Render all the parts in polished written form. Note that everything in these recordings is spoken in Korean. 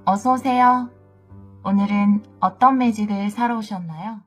어서 오세요. 오늘은 어떤 매직을 사러 오셨나요?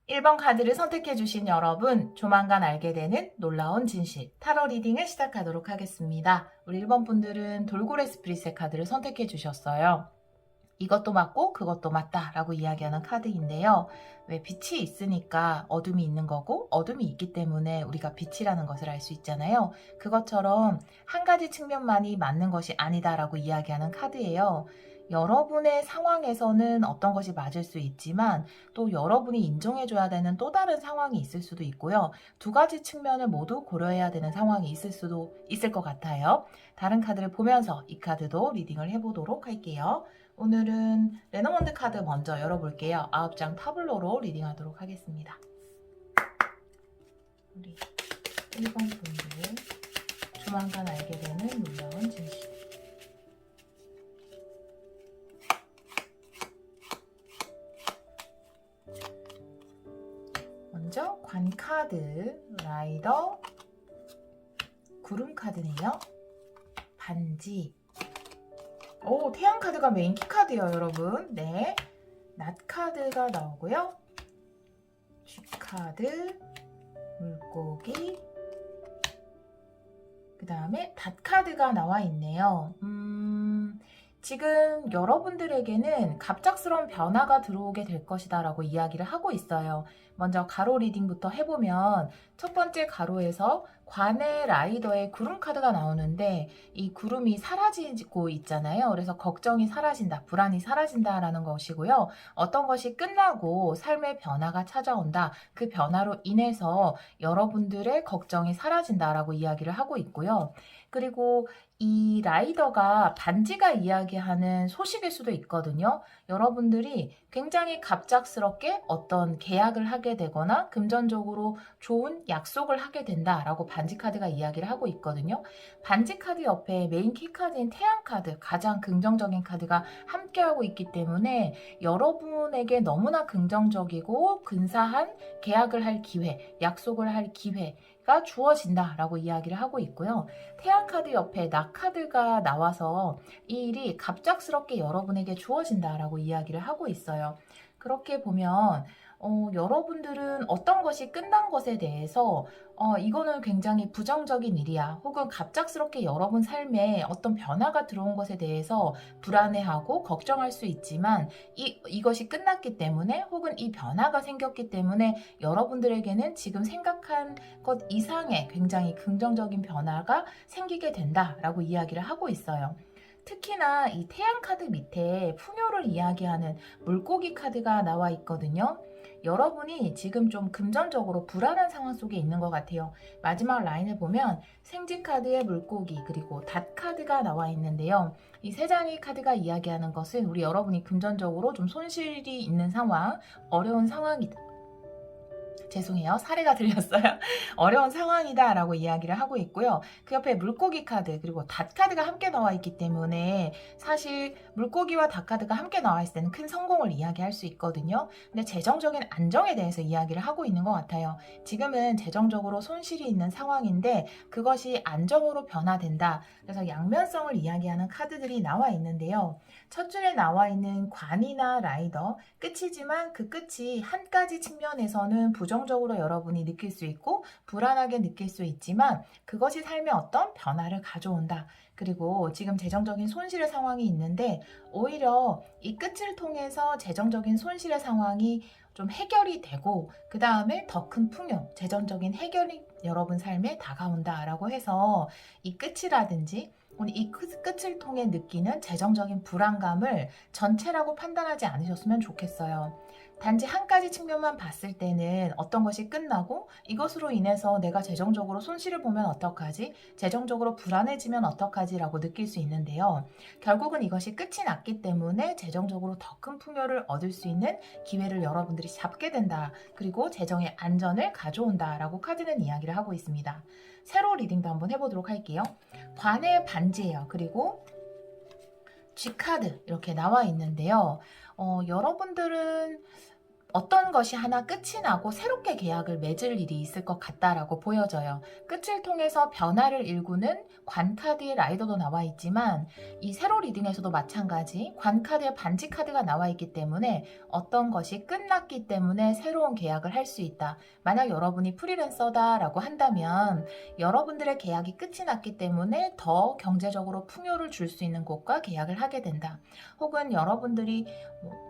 (1번) 카드를 선택해주신 여러분, 조만간 알게 되는 놀라운 진실, 타로 리딩을 시작하도록 하겠습니다. 우리 1번 분들은 돌고래 스피릿의 카드를 선택해주셨어요. 이것도 맞고 그것도 맞다 라고 이야기하는 카드인데요. 왜 빛이 있으니까 어둠이 있는 거고 어둠이 있기 때문에 우리가 빛이라는 것을 알 수 있잖아요. 그것처럼 한 가지 측면만이 맞는 것이 아니다 라고 이야기하는 카드예요. 여러분의 상황에서는 어떤 것이 맞을 수 있지만 또 여러분이 인정해줘야 되는 또 다른 상황이 있을 수도 있고요. 두 가지 측면을 모두 고려해야 되는 상황이 있을 수도 있을 것 같아요. 다른 카드를 보면서 이 카드도 리딩을 해보도록 할게요. 오늘은 레너먼드 카드 먼저 열어볼게요. 9장 타블로로 리딩하도록 하겠습니다. 우리 1번 분들 조만간 알게 되는 놀라운 진실. 먼저 관 카드, 라이더, 구름 카드네요. 반지. 오, 태양 카드가 메인 키 카드예요, 여러분. 네. 낫 카드가 나오고요. G 카드, 물고기, 그 다음에 닷 카드가 나와 있네요. 지금 여러분들에게는 갑작스러운 변화가 들어오게 될 것이다 라고 이야기를 하고 있어요. 먼저 가로 리딩부터 해보면 첫 번째 가로에서 관의 라이더의 구름 카드가 나오는데 이 구름이 사라지고 있잖아요. 그래서 걱정이 사라진다, 불안이 사라진다 라는 것이고요. 어떤 것이 끝나고 삶의 변화가 찾아온다. 그 변화로 인해서 여러분들의 걱정이 사라진다 라고 이야기를 하고 있고요. 그리고 이 라이더가 반지가 이야기하는 소식일 수도 있거든요. 여러분들이 굉장히 갑작스럽게 어떤 계약을 하게 되거나 금전적으로 좋은 약속을 하게 된다라고 반지 카드가 이야기를 하고 있거든요. 반지 카드 옆에 메인 키 카드인 태양 카드, 가장 긍정적인 카드가 함께하고 있기 때문에 여러분에게 너무나 긍정적이고 근사한 계약을 할 기회, 약속을 할 기회가 주어진다라고 이야기를 하고 있고요. 태양 카드 옆에 나 카드가 나와서 이 일이 갑작스럽게 여러분에게 주어진다라고 이야기를 하고 있어요. 그렇게 보면 여러분들은 어떤 것이 끝난 것에 대해서 이거는 굉장히 부정적인 일이야, 혹은 갑작스럽게 여러분 삶에 어떤 변화가 들어온 것에 대해서 불안해하고 걱정할 수 있지만 이것이 끝났기 때문에, 혹은 이 변화가 생겼기 때문에 여러분들에게는 지금 생각한 것 이상의 굉장히 긍정적인 변화가 생기게 된다라고 이야기를 하고 있어요. 특히나 이 태양 카드 밑에 풍요를 이야기하는 물고기 카드가 나와 있거든요. 여러분이 지금 좀 금전적으로 불안한 상황 속에 있는 것 같아요. 마지막 라인을 보면 생지 카드의 물고기, 그리고 닷 카드가 나와 있는데요. 이 세 장의 카드가 이야기하는 것은 우리 여러분이 금전적으로 좀 손실이 있는 상황, 어려운 상황이다. 죄송해요. 사례가 들렸어요. 어려운 상황이다 라고 이야기를 하고 있고요. 그 옆에 물고기 카드, 그리고 닷 카드가 함께 나와 있기 때문에 사실 물고기와 닷 카드가 함께 나와 있을 때는 큰 성공을 이야기할 수 있거든요. 근데 재정적인 안정에 대해서 이야기를 하고 있는 것 같아요. 지금은 재정적으로 손실이 있는 상황인데 그것이 안정으로 변화된다. 그래서 양면성을 이야기하는 카드들이 나와 있는데요. 첫 줄에 나와 있는 관이나 라이더, 끝이지만 그 끝이 한 가지 측면에서는 부정적으로 여러분이 느낄 수 있고 불안하게 느낄 수 있지만 그것이 삶에 어떤 변화를 가져온다. 그리고 지금 재정적인 손실의 상황이 있는데 오히려 이 끝을 통해서 재정적인 손실의 상황이 좀 해결이 되고 그 다음에 더 큰 풍요, 재정적인 해결이 여러분 삶에 다가온다라고 해서 이 끝이라든지 이 끝을 통해 느끼는 재정적인 불안감을 전체라고 판단하지 않으셨으면 좋겠어요. 단지 한 가지 측면만 봤을 때는 어떤 것이 끝나고 이것으로 인해서 내가 재정적으로 손실을 보면 어떡하지? 재정적으로 불안해지면 어떡하지라고 느낄 수 있는데요. 결국은 이것이 끝이 났기 때문에 재정적으로 더 큰 풍요를 얻을 수 있는 기회를 여러분들이 잡게 된다. 그리고 재정의 안전을 가져온다라고 카드는 이야기를 하고 있습니다. 세로 리딩도 한번 해보도록 할게요. 관의 반지예요. 그리고 G카드 이렇게 나와 있는데요. 여러분들은 어떤 것이 하나 끝이 나고 새롭게 계약을 맺을 일이 있을 것 같다라고 보여져요. 끝을 통해서 변화를 일구는 관카드의 라이더도 나와 있지만 이 세로 리딩에서도 마찬가지 관카드의 반지 카드가 나와 있기 때문에 어떤 것이 끝났기 때문에 새로운 계약을 할 수 있다. 만약 여러분이 프리랜서다라고 한다면 여러분들의 계약이 끝이 났기 때문에 더 경제적으로 풍요를 줄 수 있는 곳과 계약을 하게 된다. 혹은 여러분들이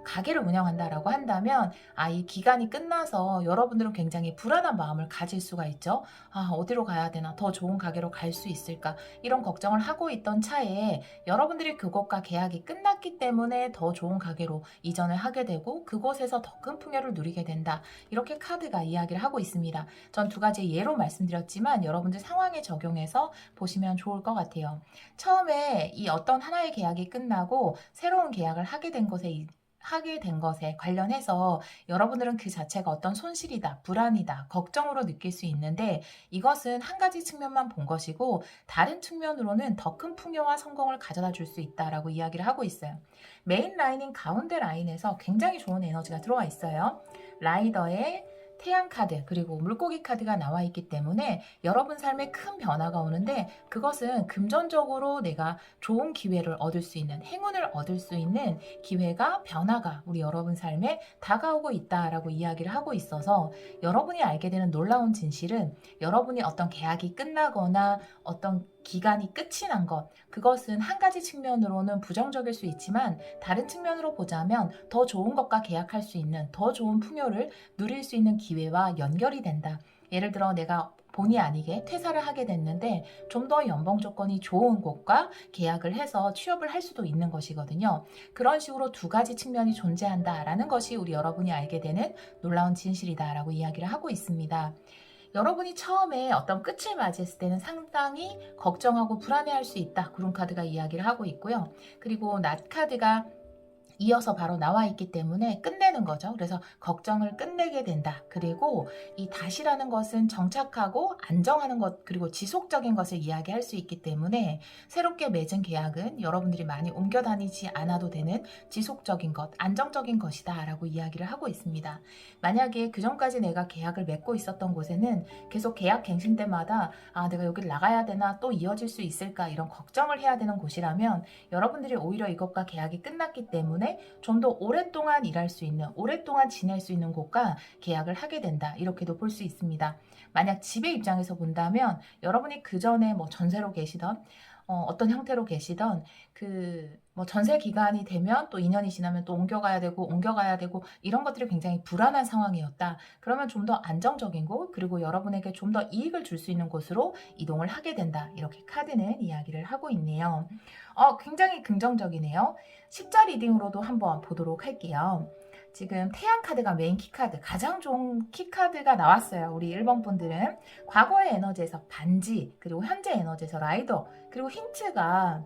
가게를 운영한다라고 한다면 이 기간이 끝나서 여러분들은 굉장히 불안한 마음을 가질 수가 있죠. 어디로 가야 되나? 더 좋은 가게로 갈 수 있을까? 이런 걱정을 하고 있던 차에 여러분들이 그곳과 계약이 끝났기 때문에 더 좋은 가게로 이전을 하게 되고 그곳에서 더 큰 풍요를 누리게 된다. 이렇게 카드가 이야기를 하고 있습니다. 전 두 가지 예로 말씀드렸지만 여러분들 상황에 적용해서 보시면 좋을 것 같아요. 처음에 이 어떤 하나의 계약이 끝나고 새로운 계약을 하게 된 것에 관련해서 여러분들은 그 자체가 어떤 손실이다, 불안이다, 걱정으로 느낄 수 있는데 이것은 한 가지 측면만 본 것이고 다른 측면으로는 더 큰 풍요와 성공을 가져다 줄 수 있다라고 이야기를 하고 있어요. 메인 라인인 가운데 라인에서 굉장히 좋은 에너지가 들어와 있어요. 라이더의 태양 카드 그리고 물고기 카드가 나와 있기 때문에 여러분 삶에 큰 변화가 오는데 그것은 금전적으로 내가 좋은 기회를 얻을 수 있는 행운을 얻을 수 있는 기회가 변화가 우리 여러분 삶에 다가오고 있다라고 이야기를 하고 있어서 여러분이 알게 되는 놀라운 진실은 여러분이 어떤 계약이 끝나거나 어떤 기간이 끝이 난 것, 그것은 한 가지 측면으로는 부정적일 수 있지만 다른 측면으로 보자면 더 좋은 것과 계약할 수 있는 더 좋은 풍요를 누릴 수 있는 기회와 연결이 된다. 예를 들어 내가 본의 아니게 퇴사를 하게 됐는데 좀 더 연봉 조건이 좋은 곳과 계약을 해서 취업을 할 수도 있는 것이거든요. 그런 식으로 두 가지 측면이 존재한다라는 것이 우리 여러분이 알게 되는 놀라운 진실이다라고 이야기를 하고 있습니다. 여러분이 처음에 어떤 끝을 맞이했을 때는 상당히 걱정하고 불안해할 수 있다. 그런 카드가 이야기를 하고 있고요. 그리고 낫 카드가 이어서 바로 나와 있기 때문에 끝내는 거죠. 그래서 걱정을 끝내게 된다. 그리고 이 다시라는 것은 정착하고 안정하는 것 그리고 지속적인 것을 이야기할 수 있기 때문에 새롭게 맺은 계약은 여러분들이 많이 옮겨 다니지 않아도 되는 지속적인 것, 안정적인 것이다 라고 이야기를 하고 있습니다. 만약에 그전까지 내가 계약을 맺고 있었던 곳에는 계속 계약 갱신 때마다 내가 여기를 나가야 되나 또 이어질 수 있을까 이런 걱정을 해야 되는 곳이라면 여러분들이 오히려 이것과 계약이 끝났기 때문에 좀 더 오랫동안 일할 수 있는, 오랫동안 지낼 수 있는 곳과 계약을 하게 된다. 이렇게도 볼 수 있습니다. 만약 집의 입장에서 본다면 여러분이 그 전에 전세로 계시던 어떤 형태로 계시던 전세 기간이 되면 또 2년이 지나면 또 옮겨가야 되고 이런 것들이 굉장히 불안한 상황이었다. 그러면 좀 더 안정적인 곳 그리고 여러분에게 좀 더 이익을 줄 수 있는 곳으로 이동을 하게 된다. 이렇게 카드는 이야기를 하고 있네요. 굉장히 긍정적이네요. 십자 리딩으로도 한번 보도록 할게요. 지금 태양 카드가 메인 키카드, 가장 좋은 키카드가 나왔어요. 우리 1번 분들은 과거의 에너지에서 반지, 그리고 현재 에너지에서 라이더, 그리고 힌트가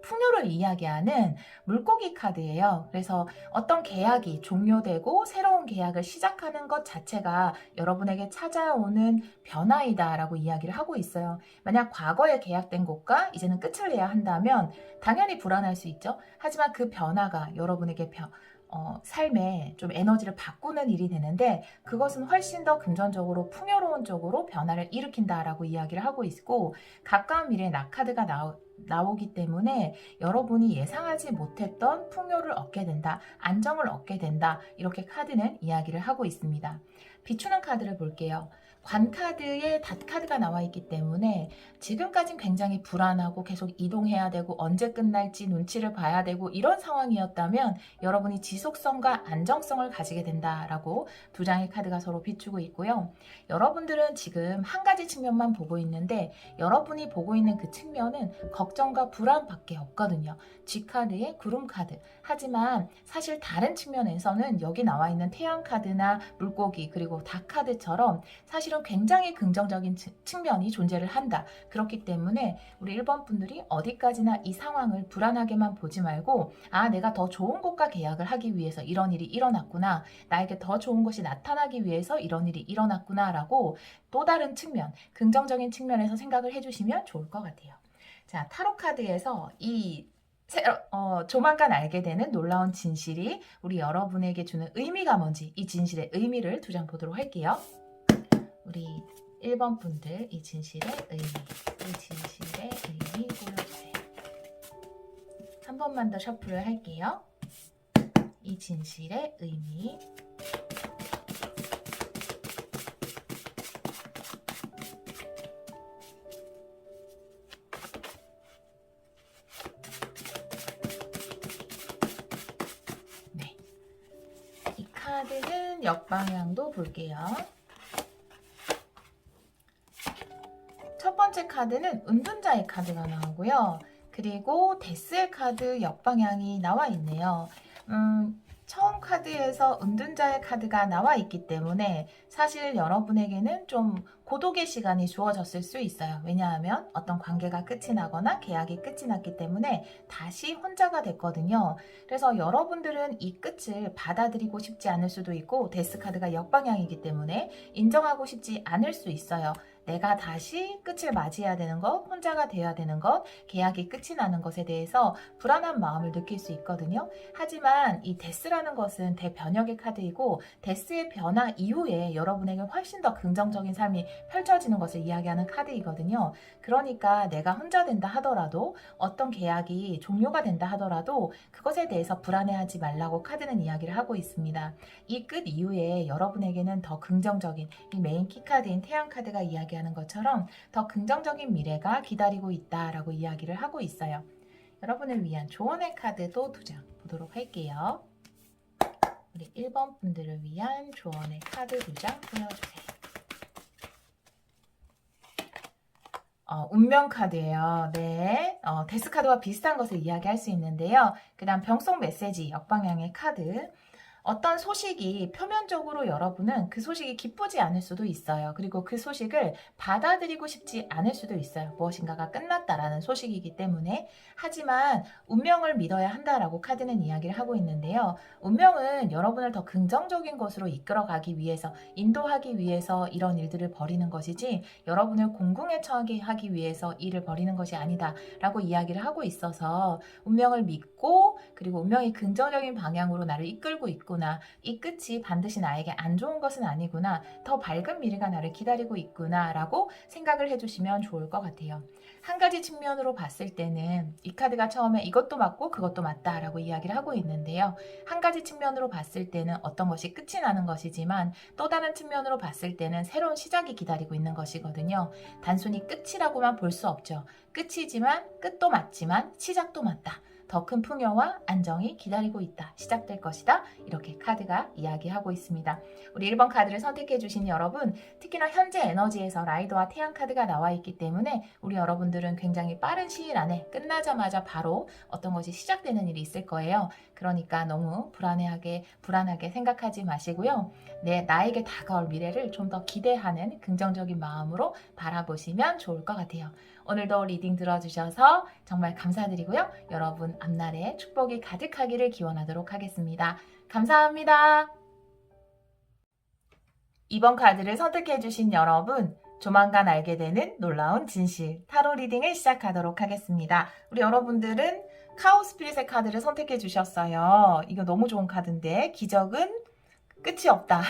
풍요를 이야기하는 물고기 카드예요. 그래서 어떤 계약이 종료되고 새로운 계약을 시작하는 것 자체가 여러분에게 찾아오는 변화이다라고 이야기를 하고 있어요. 만약 과거에 계약된 것과 이제는 끝을 내야 한다면 당연히 불안할 수 있죠. 하지만 그 변화가 여러분에게 삶에 좀 에너지를 바꾸는 일이 되는데 그것은 훨씬 더 금전적으로 풍요로운 쪽으로 변화를 일으킨다라고 이야기를 하고 있고 가까운 미래에 낙카드가 나오기 때문에 여러분이 예상하지 못했던 풍요를 얻게 된다, 안정을 얻게 된다 이렇게 카드는 이야기를 하고 있습니다. 비추는 카드를 볼게요. 관카드에 닷카드가 나와 있기 때문에 지금까진 굉장히 불안하고 계속 이동해야 되고 언제 끝날지 눈치를 봐야 되고 이런 상황이었다면 여러분이 지속성과 안정성을 가지게 된다라고 두 장의 카드가 서로 비추고 있고요. 여러분들은 지금 한 가지 측면만 보고 있는데 여러분이 보고 있는 그 측면은 걱정과 불안밖에 없거든요. G카드의 구름카드. 하지만 사실 다른 측면에서는 여기 나와 있는 태양카드나 물고기 그리고 닭카드처럼 사실은 굉장히 긍정적인 측면이 존재를 한다. 그렇기 때문에 우리 1번 분들이 어디까지나 이 상황을 불안하게만 보지 말고 내가 더 좋은 곳과 계약을 하기 위해서 이런 일이 일어났구나. 나에게 더 좋은 것이 나타나기 위해서 이런 일이 일어났구나 라고 또 다른 측면, 긍정적인 측면에서 생각을 해주시면 좋을 것 같아요. 자, 타로 카드에서 조만간 알게 되는 놀라운 진실이 우리 여러분에게 주는 의미가 뭔지 이 진실의 의미를 두 장 보도록 할게요. 우리 1번 분들 이 진실의 의미 보여주세요. 한 번만 더 셔플을 할게요. 이 진실의 의미. 네. 이 카드는 역방향도 볼게요. 첫 번째 카드는 은둔자의 카드가 나오고요. 그리고 데스의 카드 역방향이 나와 있네요. 처음 카드에서 은둔자의 카드가 나와 있기 때문에 사실 여러분에게는 좀 고독의 시간이 주어졌을 수 있어요. 왜냐하면 어떤 관계가 끝이 나거나 계약이 끝이 났기 때문에 다시 혼자가 됐거든요. 그래서 여러분들은 이 끝을 받아들이고 싶지 않을 수도 있고 데스 카드가 역방향이기 때문에 인정하고 싶지 않을 수 있어요. 내가 다시 끝을 맞이해야 되는 것, 혼자가 되어야 되는 것, 계약이 끝이 나는 것에 대해서 불안한 마음을 느낄 수 있거든요. 하지만 이 데스라는 것은 대변혁의 카드이고 데스의 변화 이후에 여러분에게 훨씬 더 긍정적인 삶이 펼쳐지는 것을 이야기하는 카드이거든요. 그러니까 내가 혼자 된다 하더라도 어떤 계약이 종료가 된다 하더라도 그것에 대해서 불안해하지 말라고 카드는 이야기를 하고 있습니다. 이 끝 이후에 여러분에게는 더 긍정적인 이 메인 키카드인 태양카드가 이야기하는 것처럼 더 긍정적인 미래가 기다리고 있다라고 이야기를 하고 있어요. 여러분을 위한 조언의 카드도 두 장 보도록 할게요. 우리 1번 분들을 위한 조언의 카드 두 장 보여주세요. 운명 카드예요. 네, 데스 카드와 비슷한 것을 이야기할 수 있는데요. 그 다음 병속 메시지 역방향의 카드. 어떤 소식이 표면적으로 여러분은 그 소식이 기쁘지 않을 수도 있어요. 그리고 그 소식을 받아들이고 싶지 않을 수도 있어요. 무엇인가가 끝났다라는 소식이기 때문에. 하지만 운명을 믿어야 한다라고 카드는 이야기를 하고 있는데요. 운명은 여러분을 더 긍정적인 것으로 이끌어가기 위해서, 인도하기 위해서 이런 일들을 벌이는 것이지 여러분을 공궁에 처하게 하기 위해서 일을 벌이는 것이 아니다라고 이야기를 하고 있어서 운명을 믿고 그리고 운명이 긍정적인 방향으로 나를 이끌고 있구나. 이 끝이 반드시 나에게 안 좋은 것은 아니구나. 더 밝은 미래가 나를 기다리고 있구나 라고 생각을 해주시면 좋을 것 같아요. 한 가지 측면으로 봤을 때는 이 카드가 처음에 이것도 맞고 그것도 맞다라고 이야기를 하고 있는데요. 한 가지 측면으로 봤을 때는 어떤 것이 끝이 나는 것이지만 또 다른 측면으로 봤을 때는 새로운 시작이 기다리고 있는 것이거든요. 단순히 끝이라고만 볼 수 없죠. 끝이지만 끝도 맞지만 시작도 맞다. 더 큰 풍요와 안정이 기다리고 있다. 시작될 것이다. 이렇게 카드가 이야기하고 있습니다. 우리 1번 카드를 선택해 주신 여러분, 특히나 현재 에너지에서 라이더와 태양 카드가 나와 있기 때문에 우리 여러분들은 굉장히 빠른 시일 안에 끝나자마자 바로 어떤 것이 시작되는 일이 있을 거예요. 그러니까 너무 불안하게 생각하지 마시고요. 나에게 다가올 미래를 좀 더 기대하는 긍정적인 마음으로 바라보시면 좋을 것 같아요. 오늘도 리딩 들어주셔서 정말 감사드리고요. 여러분 앞날에 축복이 가득하기를 기원하도록 하겠습니다. 감사합니다. 2번 카드를 선택해 주신 여러분, 조만간 알게 되는 놀라운 진실 타로 리딩을 시작하도록 하겠습니다. 우리 여러분들은 카오 스피릿의 카드를 선택해 주셨어요. 이거 너무 좋은 카드인데 기적은 끝이 없다.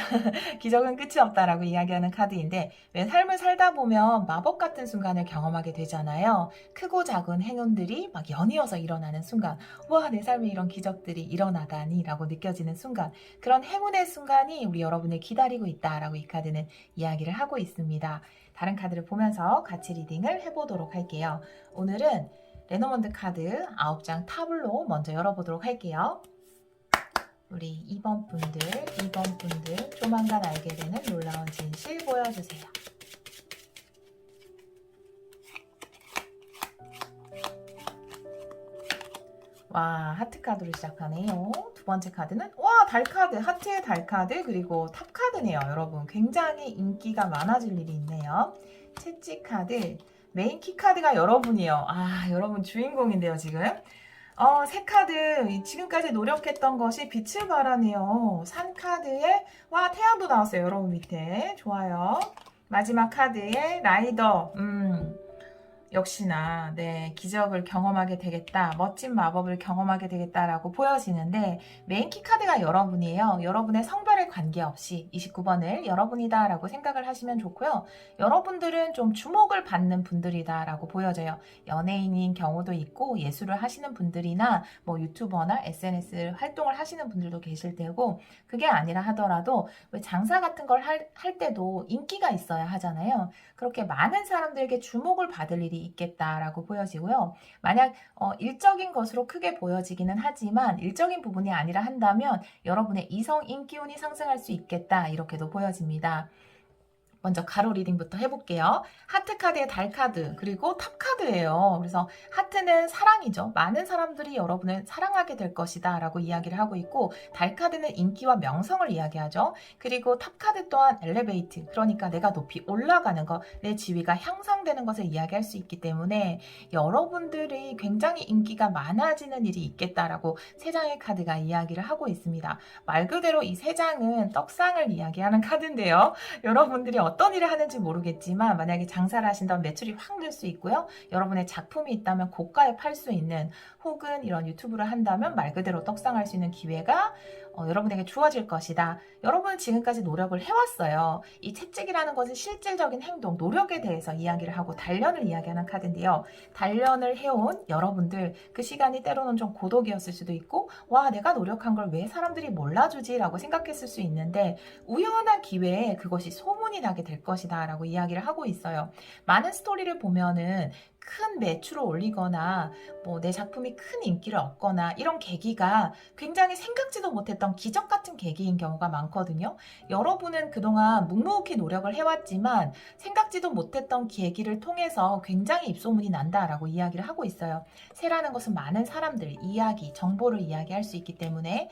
기적은 끝이 없다라고 이야기하는 카드인데 왜 삶을 살다 보면 마법 같은 순간을 경험하게 되잖아요. 크고 작은 행운들이 막 연이어서 일어나는 순간, 와, 내 삶에 이런 기적들이 일어나다니 라고 느껴지는 순간, 그런 행운의 순간이 우리 여러분을 기다리고 있다라고 이 카드는 이야기를 하고 있습니다. 다른 카드를 보면서 같이 리딩을 해보도록 할게요. 오늘은 레노먼드 카드 9장 타블로 먼저 열어보도록 할게요. 우리 2번 분들 조만간 알게 되는 놀라운 진실 보여주세요. 와, 하트 카드로 시작하네요. 두 번째 카드는 와, 달 카드, 하트의 달 카드, 그리고 탑 카드네요. 여러분 굉장히 인기가 많아질 일이 있네요. 채찍 카드, 메인 키 카드가 여러분이에요. 아, 여러분 주인공인데요, 지금. 새 카드, 지금까지 노력했던 것이 빛을 발하네요. 산 카드에, 와, 태양도 나왔어요. 여러분 밑에. 좋아요. 마지막 카드에 라이더, 역시나 네, 기적을 경험하게 되겠다, 멋진 마법을 경험하게 되겠다라고 보여지는데 메인 키 카드가 여러분이에요. 여러분의 성별에 관계없이 29번을 여러분이다 라고 생각을 하시면 좋고요. 여러분들은 좀 주목을 받는 분들이다 라고 보여져요. 연예인인 경우도 있고 예술을 하시는 분들이나 뭐 유튜버나 SNS 활동을 하시는 분들도 계실 테고, 그게 아니라 하더라도 왜 장사 같은 걸 할 때도 인기가 있어야 하잖아요. 그렇게 많은 사람들에게 주목을 받을 일이 있겠다라고 보여지고요. 만약 일적인 것으로 크게 보여지기는 하지만 일적인 부분이 아니라 한다면 여러분의 이성 인기운이 상승할 수 있겠다, 이렇게도 보여집니다. 먼저 가로 리딩부터 해볼게요. 하트 카드에 달 카드, 그리고 탑 카드예요. 그래서 하트는 사랑이죠. 많은 사람들이 여러분을 사랑하게 될 것이다 라고 이야기를 하고 있고, 달 카드는 인기와 명성을 이야기하죠. 그리고 탑 카드 또한 엘리베이트, 그러니까 내가 높이 올라가는 것, 내 지위가 향상되는 것을 이야기할 수 있기 때문에 여러분들이 굉장히 인기가 많아지는 일이 있겠다라고 세 장의 카드가 이야기를 하고 있습니다. 말 그대로 이 세 장은 떡상을 이야기하는 카드인데요. 여러분들이 어떤 일을 하는지 모르겠지만 만약에 장사를 하신다면 매출이 확 늘 수 있고요. 여러분의 작품이 있다면 고가에 팔 수 있는, 혹은 이런 유튜브를 한다면 말 그대로 떡상할 수 있는 기회가 여러분에게 주어질 것이다. 여러분은 지금까지 노력을 해왔어요. 이 채찍이라는 것은 실질적인 행동, 노력에 대해서 이야기를 하고 단련을 이야기하는 카드인데요. 단련을 해온 여러분들, 그 시간이 때로는 좀 고독이었을 수도 있고, 와, 내가 노력한 걸 왜 사람들이 몰라주지? 라고 생각했을 수 있는데 우연한 기회에 그것이 소문이 나게 될 것이다 라고 이야기를 하고 있어요. 많은 스토리를 보면은 큰 매출을 올리거나 뭐 내 작품이 큰 인기를 얻거나 이런 계기가 굉장히 생각지도 못했던 기적 같은 계기인 경우가 많거든요. 여러분은 그동안 묵묵히 노력을 해왔지만 생각지도 못했던 계기를 통해서 굉장히 입소문이 난다라고 이야기를 하고 있어요. 새라는 것은 많은 사람들, 이야기, 정보를 이야기할 수 있기 때문에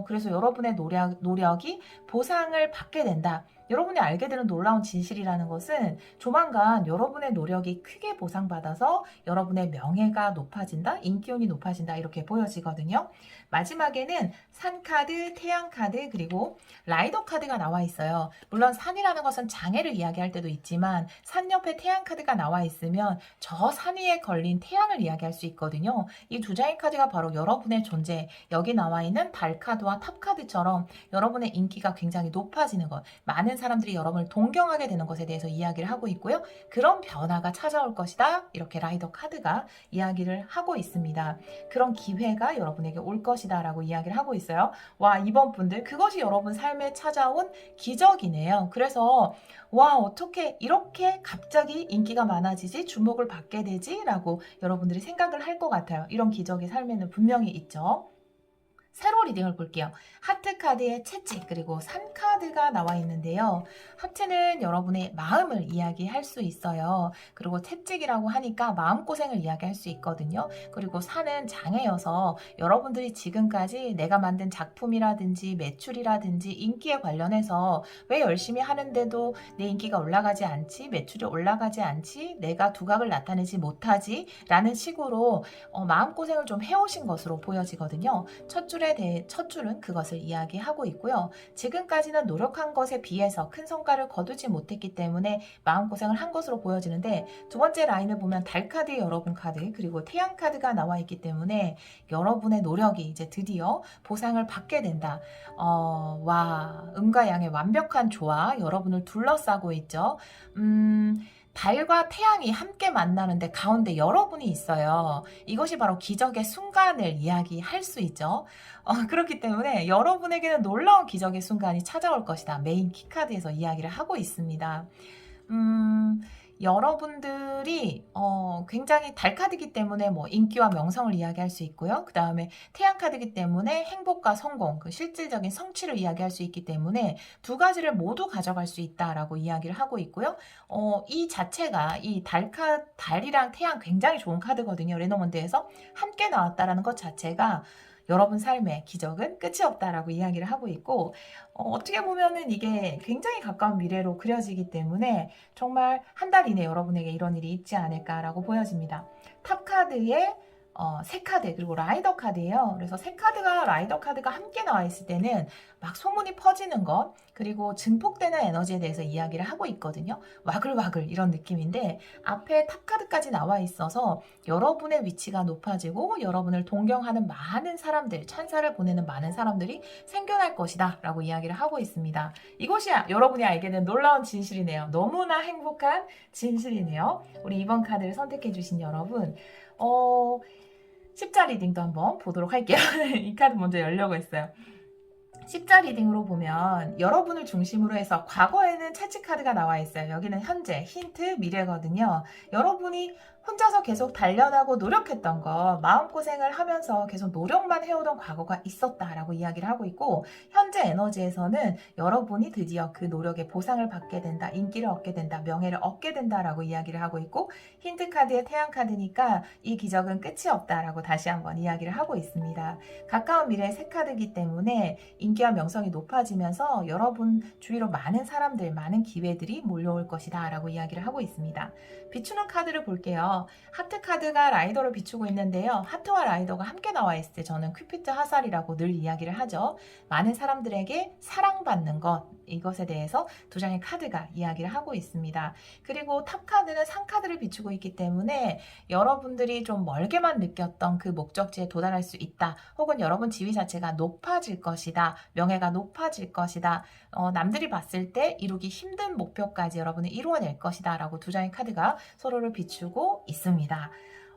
그래서 여러분의 노력이 보상을 받게 된다. 여러분이 알게 되는 놀라운 진실이라는 것은 조만간 여러분의 노력이 크게 보상받아서 여러분의 명예가 높아진다, 인기운이 높아진다, 이렇게 보여지거든요. 마지막에는 산 카드, 태양 카드, 그리고 라이더 카드가 나와 있어요. 물론 산이라는 것은 장애를 이야기할 때도 있지만 산 옆에 태양 카드가 나와 있으면 저 산 위에 걸린 태양을 이야기할 수 있거든요. 이 두 장의 카드가 바로 여러분의 존재, 여기 나와 있는 달 카드와 탑 카드처럼 여러분의 인기가 굉장히 높아지는 것, 많은 사람들이 여러분을 동경하게 되는 것에 대해서 이야기를 하고 있고요. 그런 변화가 찾아올 것이다, 이렇게 라이더 카드가 이야기를 하고 있습니다. 그런 기회가 여러분에게 올 것이다 라고 이야기를 하고 있어요. 와, 이번 분들 그것이 여러분 삶에 찾아온 기적이네요. 그래서 와, 어떻게 이렇게 갑자기 인기가 많아지지, 주목을 받게 되지? 라고 여러분들이 생각을 할 것 같아요. 이런 기적이 삶에는 분명히 있죠. 새로 리딩을 볼게요. 하트 카드의 채찍, 그리고 산 카드가 나와 있는데요. 하트는 여러분의 마음을 이야기할 수 있어요. 그리고 채찍이라고 하니까 마음고생을 이야기할 수 있거든요. 그리고 산은 장애여서 여러분들이 지금까지 내가 만든 작품이라든지 매출이라든지 인기에 관련해서 왜 열심히 하는데도 내 인기가 올라가지 않지? 매출이 올라가지 않지? 내가 두각을 나타내지 못하지? 라는 식으로 마음고생을 좀 해오신 것으로 보여지거든요. 첫 줄 첫 줄은 그것을 이야기하고 있고요. 지금까지는 노력한 것에 비해서 큰 성과를 거두지 못했기 때문에 마음고생을 한 것으로 보여지는데, 두 번째 라인을 보면 달 카드의 여러분 카드, 그리고 태양 카드가 나와 있기 때문에 여러분의 노력이 이제 드디어 보상을 받게 된다. 와, 음과 양의 완벽한 조화, 여러분을 둘러싸고 있죠. 달과 태양이 함께 만나는데 가운데 여러분이 있어요. 이것이 바로 기적의 순간을 이야기할 수 있죠. 그렇기 때문에 여러분에게는 놀라운 기적의 순간이 찾아올 것이다. 메인 키카드에서 이야기를 하고 있습니다. 여러분들이 굉장히 달 카드이기 때문에 뭐 인기와 명성을 이야기할 수 있고요. 그 다음에 태양 카드이기 때문에 행복과 성공, 그 실질적인 성취를 이야기할 수 있기 때문에 두 가지를 모두 가져갈 수 있다라고 이야기를 하고 있고요. 이 자체가 이 달이랑 태양 굉장히 좋은 카드거든요. 레노먼드에서 함께 나왔다라는 것 자체가 여러분 삶의 기적은 끝이 없다라고 이야기를 하고 있고, 어떻게 보면은 이게 굉장히 가까운 미래로 그려지기 때문에 정말 한 달 이내 여러분에게 이런 일이 있지 않을까라고 보여집니다. 탑 카드에 새 카드, 그리고 라이더 카드예요. 그래서 새 카드가 라이더 카드가 함께 나와 있을 때는 막 소문이 퍼지는 것, 그리고 증폭되는 에너지에 대해서 이야기를 하고 있거든요. 와글와글 이런 느낌인데, 앞에 탑 카드까지 나와 있어서 여러분의 위치가 높아지고 여러분을 동경하는 많은 사람들, 찬사를 보내는 많은 사람들이 생겨날 것이다 라고 이야기를 하고 있습니다. 이것이 여러분이 알게 된 놀라운 진실이네요. 너무나 행복한 진실이네요. 우리 이번 카드를 선택해 주신 여러분, 십자 리딩도 한번 보도록 할게요. 이 카드 먼저 열려고 했어요. 십자 리딩으로 보면 여러분을 중심으로 해서 과거에는 차치 카드가 나와 있어요. 여기는 현재, 힌트, 미래거든요. 여러분이 혼자서 계속 단련하고 노력했던 거, 마음고생을 하면서 계속 노력만 해오던 과거가 있었다라고 이야기를 하고 있고, 현재 에너지에서는 여러분이 드디어 그 노력의 보상을 받게 된다, 인기를 얻게 된다, 명예를 얻게 된다라고 이야기를 하고 있고, 힌트 카드의 태양 카드니까 이 기적은 끝이 없다라고 다시 한번 이야기를 하고 있습니다. 가까운 미래의 새 카드이기 때문에 인기와 명성이 높아지면서 여러분 주위로 많은 사람들, 많은 기회들이 몰려올 것이다 라고 이야기를 하고 있습니다. 비추는 카드를 볼게요. 하트 카드가 라이더를 비추고 있는데요. 하트와 라이더가 함께 나와 있을 때 저는 큐피트 화살이라고 늘 이야기를 하죠. 많은 사람들에게 사랑받는 것, 이것에 대해서 두 장의 카드가 이야기를 하고 있습니다. 그리고 탑 카드는 상 카드를 비추고 있기 때문에 여러분들이 좀 멀게만 느꼈던 그 목적지에 도달할 수 있다. 혹은 여러분 지위 자체가 높아질 것이다. 명예가 높아질 것이다. 남들이 봤을 때 이루기 힘든 목표까지 여러분이 이루어낼 것이다. 라고 두 장의 카드가 서로를 비추고 있습니다.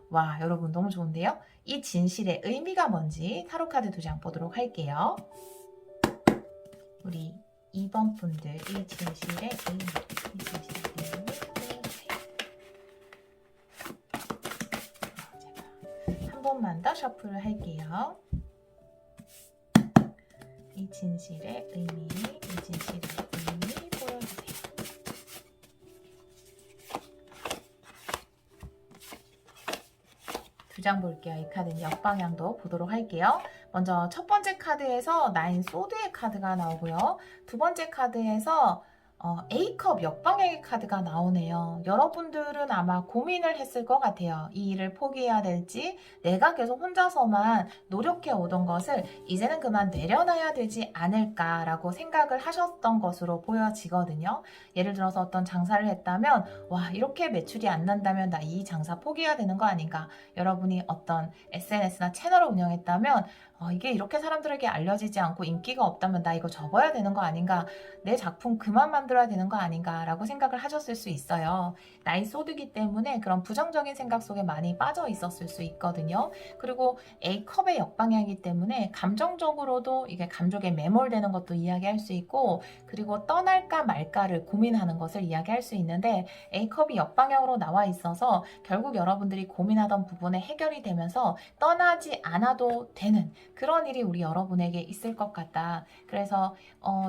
와, 여러분 너무 좋은데요? 이 진실의 의미가 뭔지 타로 카드 두 장 보도록 할게요. 우리 2번 분들, 이 진실의 의미, 이 진실의 의미 보여주세요. 제가 한 번만 더 셔플을 할게요. 이 진실의 의미, 이 진실의 의미 보여주세요. 두 장 볼게요. 이 카드는 역방향도 보도록 할게요. 먼저 첫 번째 카드에서 나인 소드의 카드가 나오고요. 두 번째 카드에서 A컵 역방향의 카드가 나오네요. 여러분들은 아마 고민을 했을 것 같아요. 이 일을 포기해야 될지, 내가 계속 혼자서만 노력해 오던 것을 이제는 그만 내려놔야 되지 않을까라고 생각을 하셨던 것으로 보여지거든요. 예를 들어서 어떤 장사를 했다면, 와, 이렇게 매출이 안 난다면 나 이 장사 포기해야 되는 거 아닌가? 여러분이 어떤 SNS나 채널을 운영했다면, 이게 이렇게 사람들에게 알려지지 않고 인기가 없다면 나 이거 접어야 되는 거 아닌가? 내 작품 그만 만들어야 되는 거 아닌가? 라고 생각을 하셨을 수 있어요. 나이 소드기 때문에 그런 부정적인 생각 속에 많이 빠져 있었을 수 있거든요. 그리고 A컵의 역방향이기 때문에 감정적으로도 이게 감정에 매몰되는 것도 이야기할 수 있고, 그리고 떠날까 말까를 고민하는 것을 이야기할 수 있는데, A컵이 역방향으로 나와 있어서 결국 여러분들이 고민하던 부분에 해결이 되면서 떠나지 않아도 되는 그런 일이 우리 여러분에게 있을 것 같다. 그래서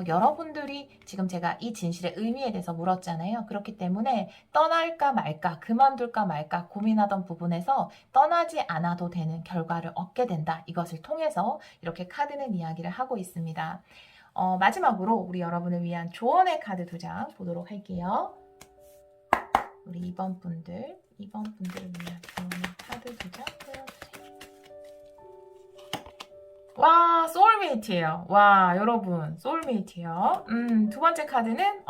여러분들이 지금 제가 이 진실의 의미에 대해서 물었잖아요. 그렇기 때문에 떠날까 말까, 그만둘까 말까 고민하던 부분에서 떠나지 않아도 되는 결과를 얻게 된다. 이것을 통해서 이렇게 카드는 이야기를 하고 있습니다. 마지막으로 우리 여러분을 위한 조언의 카드 두 장 보도록 할게요. 우리 2번 분들을 위한 조언의 카드 두 장 보여주세요. 와, 소울메이트예요. 와, 여러분, 소울메이트예요. 두 번째 카드는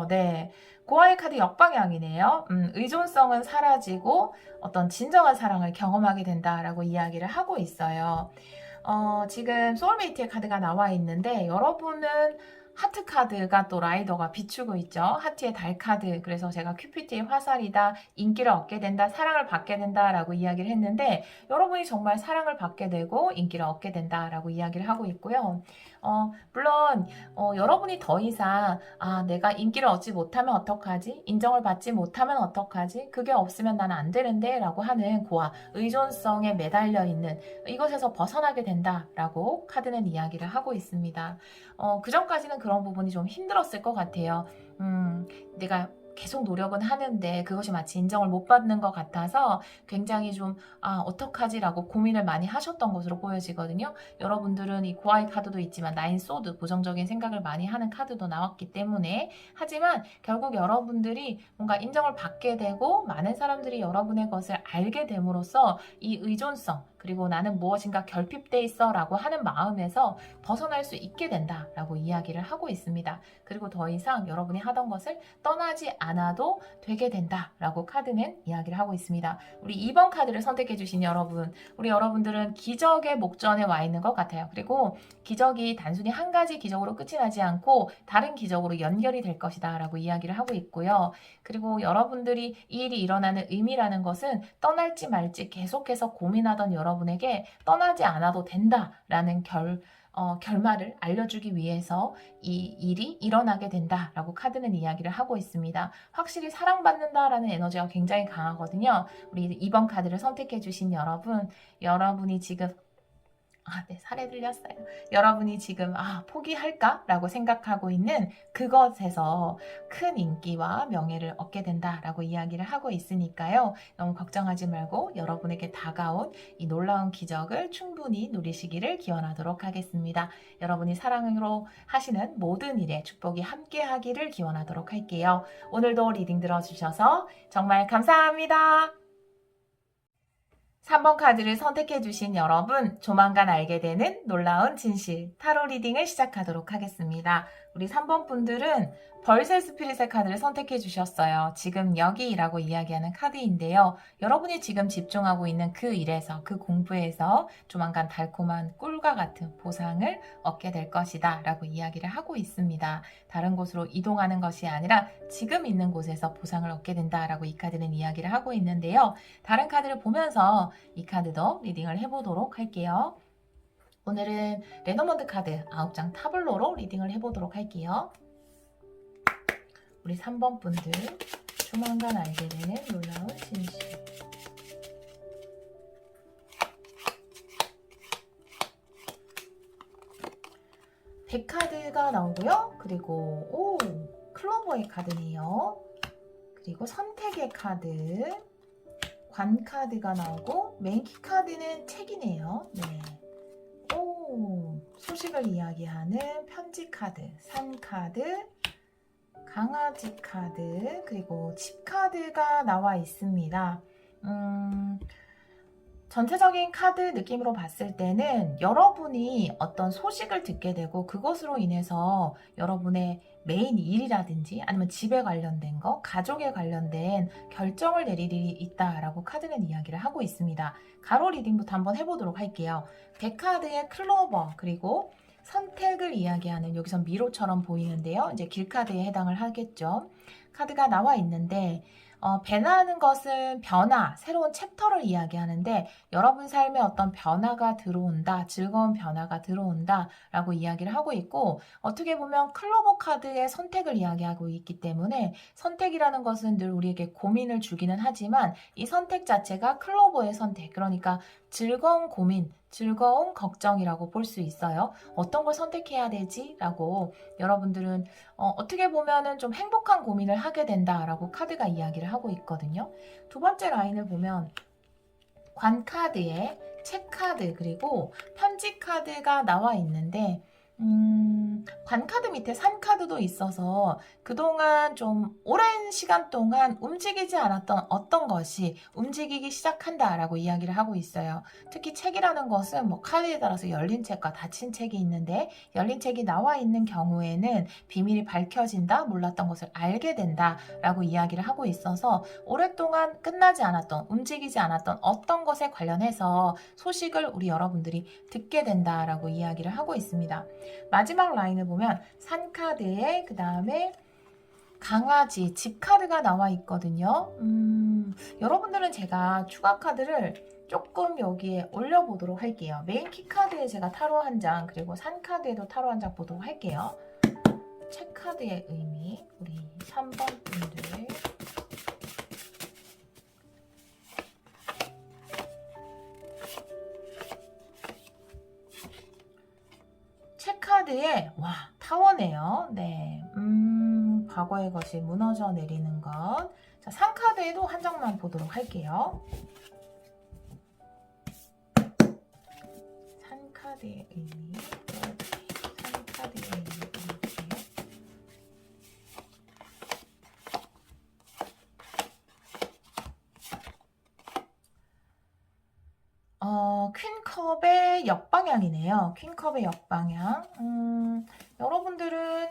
네. 고아의 카드 역방향이네요. 의존성은 사라지고 어떤 진정한 사랑을 경험하게 된다라고 이야기를 하고 있어요. 지금 소울메이트의 카드가 나와 있는데 여러분은 하트 카드가 또 라이더가 비추고 있죠. 하트의 달 카드. 그래서 제가 큐피드의 화살이다, 인기를 얻게 된다, 사랑을 받게 된다라고 이야기를 했는데 여러분이 정말 사랑을 받게 되고 인기를 얻게 된다라고 이야기를 하고 있고요. 물론 여러분이 더 이상 내가 인기를 얻지 못하면 어떡하지? 인정을 받지 못하면 어떡하지? 그게 없으면 나는 안 되는데 라고 하는 고아, 의존성에 매달려 있는 이것에서 벗어나게 된다라고 카드는 이야기를 하고 있습니다. 그 전까지는 그런 부분이 좀 힘들었을 것 같아요. 내가 계속 노력은 하는데 그것이 마치 인정을 못 받는 것 같아서 굉장히 좀 어떡하지라고 고민을 많이 하셨던 것으로 보여지거든요. 여러분들은 이 고아의 카드도 있지만 나인 소드 부정적인 생각을 많이 하는 카드도 나왔기 때문에 하지만 결국 여러분들이 뭔가 인정을 받게 되고 많은 사람들이 여러분의 것을 알게 됨으로써 이 의존성 그리고 나는 무엇인가 결핍돼 있어 라고 하는 마음에서 벗어날 수 있게 된다라고 이야기를 하고 있습니다. 그리고 더 이상 여러분이 하던 것을 떠나지 않아도 되게 된다라고 카드는 이야기를 하고 있습니다. 우리 2번 카드를 선택해 주신 여러분, 우리 여러분들은 기적의 목전에 와 있는 것 같아요. 그리고 기적이 단순히 한 가지 기적으로 끝이 나지 않고 다른 기적으로 연결이 될 것이다 라고 이야기를 하고 있고요. 그리고 여러분들이 이 일이 일어나는 의미라는 것은 떠날지 말지 계속해서 고민하던 여러분에게 떠나지 않아도 된다라는 결말을 알려주기 위해서 이 일이 일어나게 된다라고 카드는 이야기를 하고 있습니다. 확실히 사랑받는다라는 에너지가 굉장히 강하거든요. 우리 2번 카드를 선택해 주신 여러분, 여러분이 지금 네, 살해 들렸어요. 여러분이 지금 포기할까? 라고 생각하고 있는 그것에서 큰 인기와 명예를 얻게 된다라고 이야기를 하고 있으니까요. 너무 걱정하지 말고 여러분에게 다가온 이 놀라운 기적을 충분히 누리시기를 기원하도록 하겠습니다. 여러분이 사랑으로 하시는 모든 일에 축복이 함께 하기를 기원하도록 할게요. 오늘도 리딩 들어주셔서 정말 감사합니다. 3번 카드를 선택해 주신 여러분, 조만간 알게 되는 놀라운 진실, 타로 리딩을 시작하도록 하겠습니다. 우리 3번 분들은 벌새 스피릿의 카드를 선택해 주셨어요. 지금 여기라고 이야기하는 카드인데요. 여러분이 지금 집중하고 있는 그 일에서, 그 공부에서 조만간 달콤한 꿀과 같은 보상을 얻게 될 것이다 라고 이야기를 하고 있습니다. 다른 곳으로 이동하는 것이 아니라 지금 있는 곳에서 보상을 얻게 된다라고 이 카드는 이야기를 하고 있는데요. 다른 카드를 보면서 이 카드도 리딩을 해보도록 할게요. 오늘은 레노먼드 카드 9장 타블로로 리딩을 해보도록 할게요. 우리 3번 분들 조만간 알게 되는 놀라운 진실. 백카드가 나오고요. 그리고 클로버의 카드네요. 그리고 선택의 카드, 관 카드가 나오고 맨키 카드는 책이네요. 네. 소식을 이야기하는 편지 카드, 산 카드, 강아지 카드, 그리고 집 카드가 나와 있습니다. 전체적인 카드 느낌으로 봤을 때는 여러분이 어떤 소식을 듣게 되고 그것으로 인해서 여러분의 메인 일이라든지 아니면 집에 관련된 거, 가족에 관련된 결정을 내릴 일이 있다라고 카드는 이야기를 하고 있습니다. 가로 리딩부터 한번 해보도록 할게요. 백카드의 클로버 그리고 선택을 이야기하는 여기서 미로처럼 보이는데요. 이제 길카드에 해당을 하겠죠. 카드가 나와 있는데 변화하는 것은 변화, 새로운 챕터를 이야기하는데 여러분 삶에 어떤 변화가 들어온다, 즐거운 변화가 들어온다 라고 이야기를 하고 있고 어떻게 보면 클로버 카드의 선택을 이야기하고 있기 때문에 선택이라는 것은 늘 우리에게 고민을 주기는 하지만 이 선택 자체가 클로버의 선택, 그러니까 즐거운 고민, 즐거운 걱정이라고 볼 수 있어요. 어떤 걸 선택해야 되지? 라고 여러분들은 어떻게 보면은 좀 행복한 고민을 하게 된다라고 카드가 이야기를 하고 있거든요. 두 번째 라인을 보면 관 카드에 책 카드 그리고 편지 카드가 나와 있는데 관카드 밑에 산카드도 있어서 그동안 좀 오랜 시간 동안 움직이지 않았던 어떤 것이 움직이기 시작한다라고 이야기를 하고 있어요. 특히 책이라는 것은 뭐 카드에 따라서 열린 책과 닫힌 책이 있는데 열린 책이 나와 있는 경우에는 비밀이 밝혀진다, 몰랐던 것을 알게 된다라고 이야기를 하고 있어서 오랫동안 끝나지 않았던, 움직이지 않았던 어떤 것에 관련해서 소식을 우리 여러분들이 듣게 된다라고 이야기를 하고 있습니다. 마지막 라인을 보면 산카드에 그 다음에 강아지, 집 카드가 나와 있거든요. 여러분들은 제가 추가 카드를 조금 여기에 올려보도록 할게요. 메인 키 카드에 제가 타로 한 장, 그리고 산 카드에도 타로 한 장 보도록 할게요. 책 카드의 의미, 우리 3번 분들. 책 카드에 와 타워네요. 네, 과거의 것이 무너져 내리는 것. 자, 산 카드에도 한 장만 보도록 할게요. 산 카드의 의미, 산 카드의 의미 이렇게. 퀸컵의 역방향이네요. 퀸컵의 역방향. 여러분들은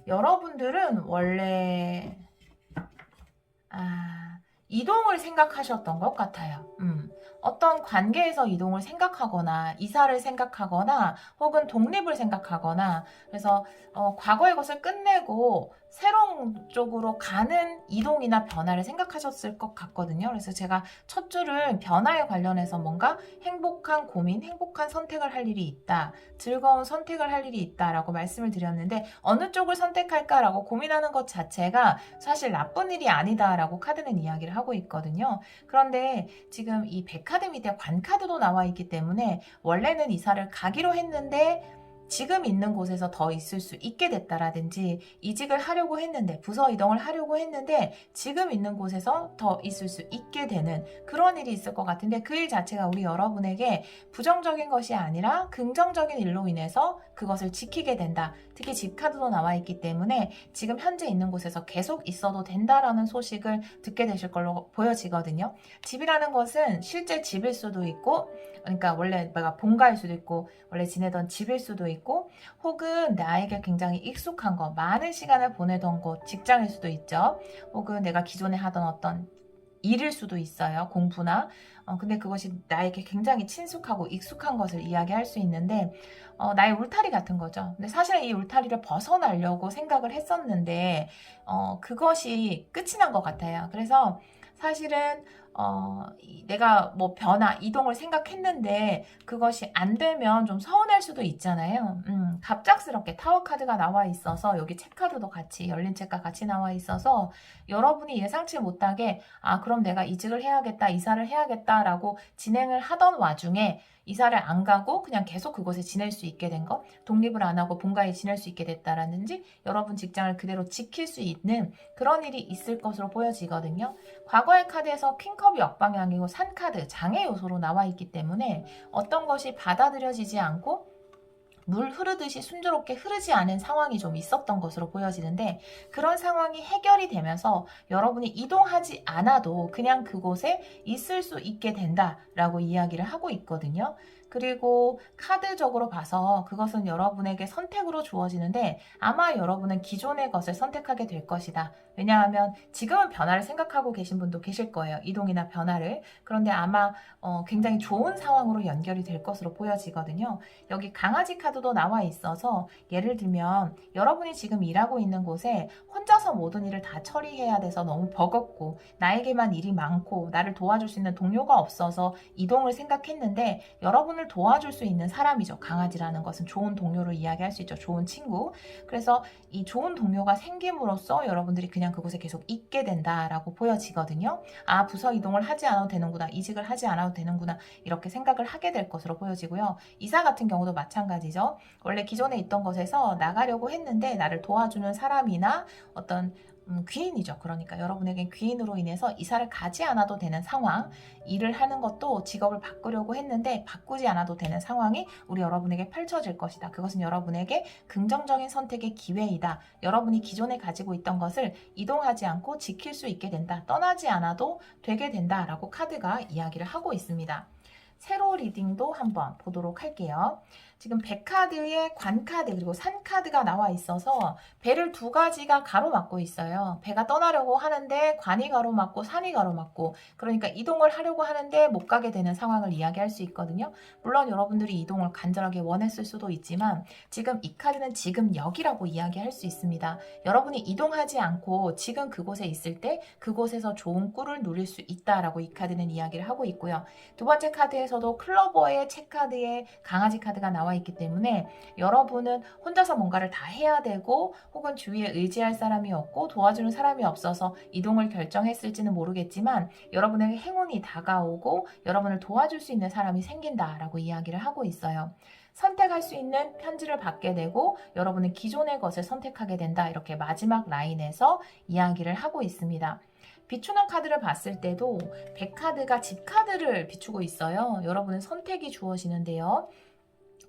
여러분들은 원래 이동을 생각하셨던 것 같아요. 어떤 관계에서 이동을 생각하거나 이사를 생각하거나 혹은 독립을 생각하거나 그래서 과거의 것을 끝내고 새로운 쪽으로 가는 이동이나 변화를 생각하셨을 것 같거든요. 그래서 제가 첫 줄은 변화에 관련해서 뭔가 행복한 고민, 행복한 선택을 할 일이 있다, 즐거운 선택을 할 일이 있다라고 말씀을 드렸는데 어느 쪽을 선택할까라고 고민하는 것 자체가 사실 나쁜 일이 아니다라고 카드는 이야기를 하고 있거든요. 그런데 지금 이 백카드 밑에 관카드도 나와 있기 때문에 원래는 이사를 가기로 했는데 지금 있는 곳에서 더 있을 수 있게 됐다라든지 이직을 하려고 했는데 부서 이동을 하려고 했는데 지금 있는 곳에서 더 있을 수 있게 되는 그런 일이 있을 것 같은데 그 일 자체가 우리 여러분에게 부정적인 것이 아니라 긍정적인 일로 인해서 그것을 지키게 된다. 특히 집 카드도 나와 있기 때문에 지금 현재 있는 곳에서 계속 있어도 된다라는 소식을 듣게 되실 걸로 보여지거든요. 집이라는 것은 실제 집일 수도 있고 그러니까 원래 내가 본가일 수도 있고 원래 지내던 집일 수도 있고 혹은 나에게 굉장히 익숙한 거 많은 시간을 보내던 곳 직장일 수도 있죠. 혹은 내가 기존에 하던 어떤 일일 수도 있어요. 공부나 근데 그것이 나에게 굉장히 친숙하고 익숙한 것을 이야기할 수 있는데 나의 울타리 같은 거죠. 근데 사실 이 울타리를 벗어나려고 생각을 했었는데 그것이 끝이 난 것 같아요. 그래서 사실은 내가 뭐 변화, 이동을 생각했는데 그것이 안 되면 좀 서운할 수도 있잖아요. 갑작스럽게 타워 카드가 나와 있어서 여기 책 카드도 같이 열린 책과 같이 나와 있어서 여러분이 예상치 못하게 그럼 내가 이직을 해야겠다, 이사를 해야겠다라고 진행을 하던 와중에 이사를 안 가고 그냥 계속 그곳에 지낼 수 있게 된 것, 독립을 안 하고 본가에 지낼 수 있게 됐다라든지 여러분 직장을 그대로 지킬 수 있는 그런 일이 있을 것으로 보여지거든요. 과거의 카드에서 퀸컵이 역방향이고 산카드, 장애 요소로 나와 있기 때문에 어떤 것이 받아들여지지 않고 물 흐르듯이 순조롭게 흐르지 않은 상황이 좀 있었던 것으로 보여지는데 그런 상황이 해결이 되면서 여러분이 이동하지 않아도 그냥 그곳에 있을 수 있게 된다라고 이야기를 하고 있거든요. 그리고 카드적으로 봐서 그것은 여러분에게 선택으로 주어지는데 아마 여러분은 기존의 것을 선택하게 될 것이다. 왜냐하면 지금은 변화를 생각하고 계신 분도 계실 거예요. 이동이나 변화를. 그런데 아마 굉장히 좋은 상황으로 연결이 될 것으로 보여지거든요. 여기 강아지 카드도 나와 있어서 예를 들면 여러분이 지금 일하고 있는 곳에 혼자서 모든 일을 다 처리해야 돼서 너무 버겁고 나에게만 일이 많고 나를 도와줄 수 있는 동료가 없어서 이동을 생각했는데 여러분을 도와줄 수 있는 사람이죠. 강아지라는 것은 좋은 동료로 이야기할 수 있죠. 좋은 친구. 그래서 이 좋은 동료가 생김으로써 여러분들이 그냥 그곳에 계속 있게 된다라고 보여지거든요. 부서 이동을 하지 않아도 되는구나. 이직을 하지 않아도 되는구나. 이렇게 생각을 하게 될 것으로 보여지고요. 이사 같은 경우도 마찬가지죠. 원래 기존에 있던 곳에서 나가려고 했는데 나를 도와주는 사람이나 어떤 귀인이죠. 그러니까 여러분에게 귀인으로 인해서 이사를 가지 않아도 되는 상황, 일을 하는 것도 직업을 바꾸려고 했는데 바꾸지 않아도 되는 상황이 우리 여러분에게 펼쳐질 것이다. 그것은 여러분에게 긍정적인 선택의 기회이다. 여러분이 기존에 가지고 있던 것을 이동하지 않고 지킬 수 있게 된다. 떠나지 않아도 되게 된다라고 카드가 이야기를 하고 있습니다. 세로 리딩도 한번 보도록 할게요. 지금 배 카드에 관 카드 그리고 산 카드가 나와 있어서 배를 두 가지가 가로막고 있어요. 배가 떠나려고 하는데 관이 가로막고 산이 가로막고, 그러니까 이동을 하려고 하는데 못 가게 되는 상황을 이야기할 수 있거든요. 물론 여러분들이 이동을 간절하게 원했을 수도 있지만 지금 이 카드는 지금 여기라고 이야기할 수 있습니다. 여러분이 이동하지 않고 지금 그곳에 있을 때 그곳에서 좋은 꿀을 누릴 수 있다라고 이 카드는 이야기를 하고 있고요. 두 번째 카드에서도 클로버의 채카드에 강아지 카드가 나와 있기 때문에 여러분은 혼자서 뭔가를 다 해야 되고 혹은 주위에 의지할 사람이 없고 도와주는 사람이 없어서 이동을 결정했을지는 모르겠지만 여러분에게 행운이 다가오고 여러분을 도와줄 수 있는 사람이 생긴다라고 이야기를 하고 있어요. 선택할 수 있는 편지를 받게 되고 여러분은 기존의 것을 선택하게 된다. 이렇게 마지막 라인에서 이야기를 하고 있습니다. 비추는 카드를 봤을 때도 백 카드가 집 카드를 비추고 있어요. 여러분은 선택이 주어지는데요.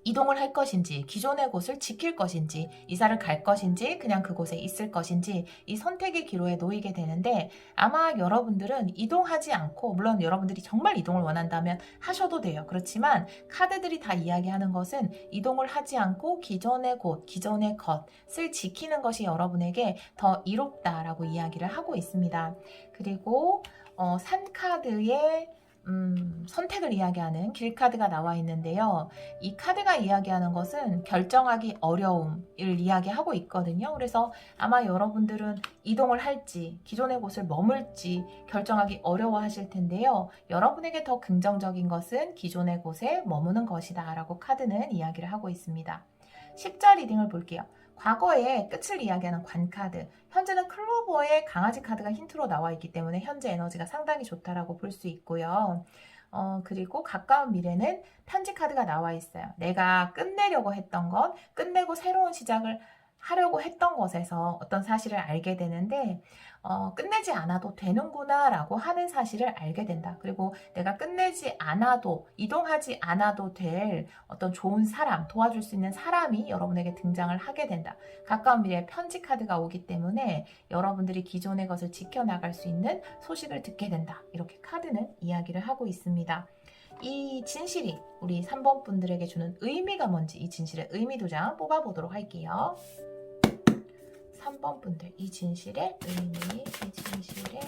이동을 할 것인지, 기존의 곳을 지킬 것인지, 이사를 갈 것인지, 그냥 그곳에 있을 것인지 이 선택의 기로에 놓이게 되는데 아마 여러분들은 이동하지 않고, 물론 여러분들이 정말 이동을 원한다면 하셔도 돼요. 그렇지만 카드들이 다 이야기하는 것은 이동을 하지 않고 기존의 곳, 기존의 것을 지키는 것이 여러분에게 더 이롭다라고 이야기를 하고 있습니다. 그리고 산 카드에 선택을 이야기하는 길 카드가 나와 있는데요. 이 카드가 이야기하는 것은 결정하기 어려움을 이야기하고 있거든요. 그래서 아마 여러분들은 이동을 할지 기존의 곳을 머물지 결정하기 어려워 하실 텐데요. 여러분에게 더 긍정적인 것은 기존의 곳에 머무는 것이다 라고 카드는 이야기를 하고 있습니다. 십자 리딩을 볼게요. 과거의 끝을 이야기하는 관 카드, 현재는 클로버의 강아지 카드가 힌트로 나와 있기 때문에 현재 에너지가 상당히 좋다라고 볼 수 있고요. 그리고 가까운 미래는 편지 카드가 나와 있어요. 내가 끝내려고 했던 것, 끝내고 새로운 시작을 하려고 했던 것에서 어떤 사실을 알게 되는데 끝내지 않아도 되는구나 라고 하는 사실을 알게 된다. 그리고 내가 끝내지 않아도, 이동하지 않아도 될 어떤 좋은 사람, 도와줄 수 있는 사람이 여러분에게 등장을 하게 된다. 가까운 미래에 편지 카드가 오기 때문에 여러분들이 기존의 것을 지켜나갈 수 있는 소식을 듣게 된다. 이렇게 카드는 이야기를 하고 있습니다. 이 진실이 우리 3번 분들에게 주는 의미가 뭔지 이 진실의 의미 두 장 뽑아보도록 할게요. 3번 분들, 이 진실의 의미 보여주세요.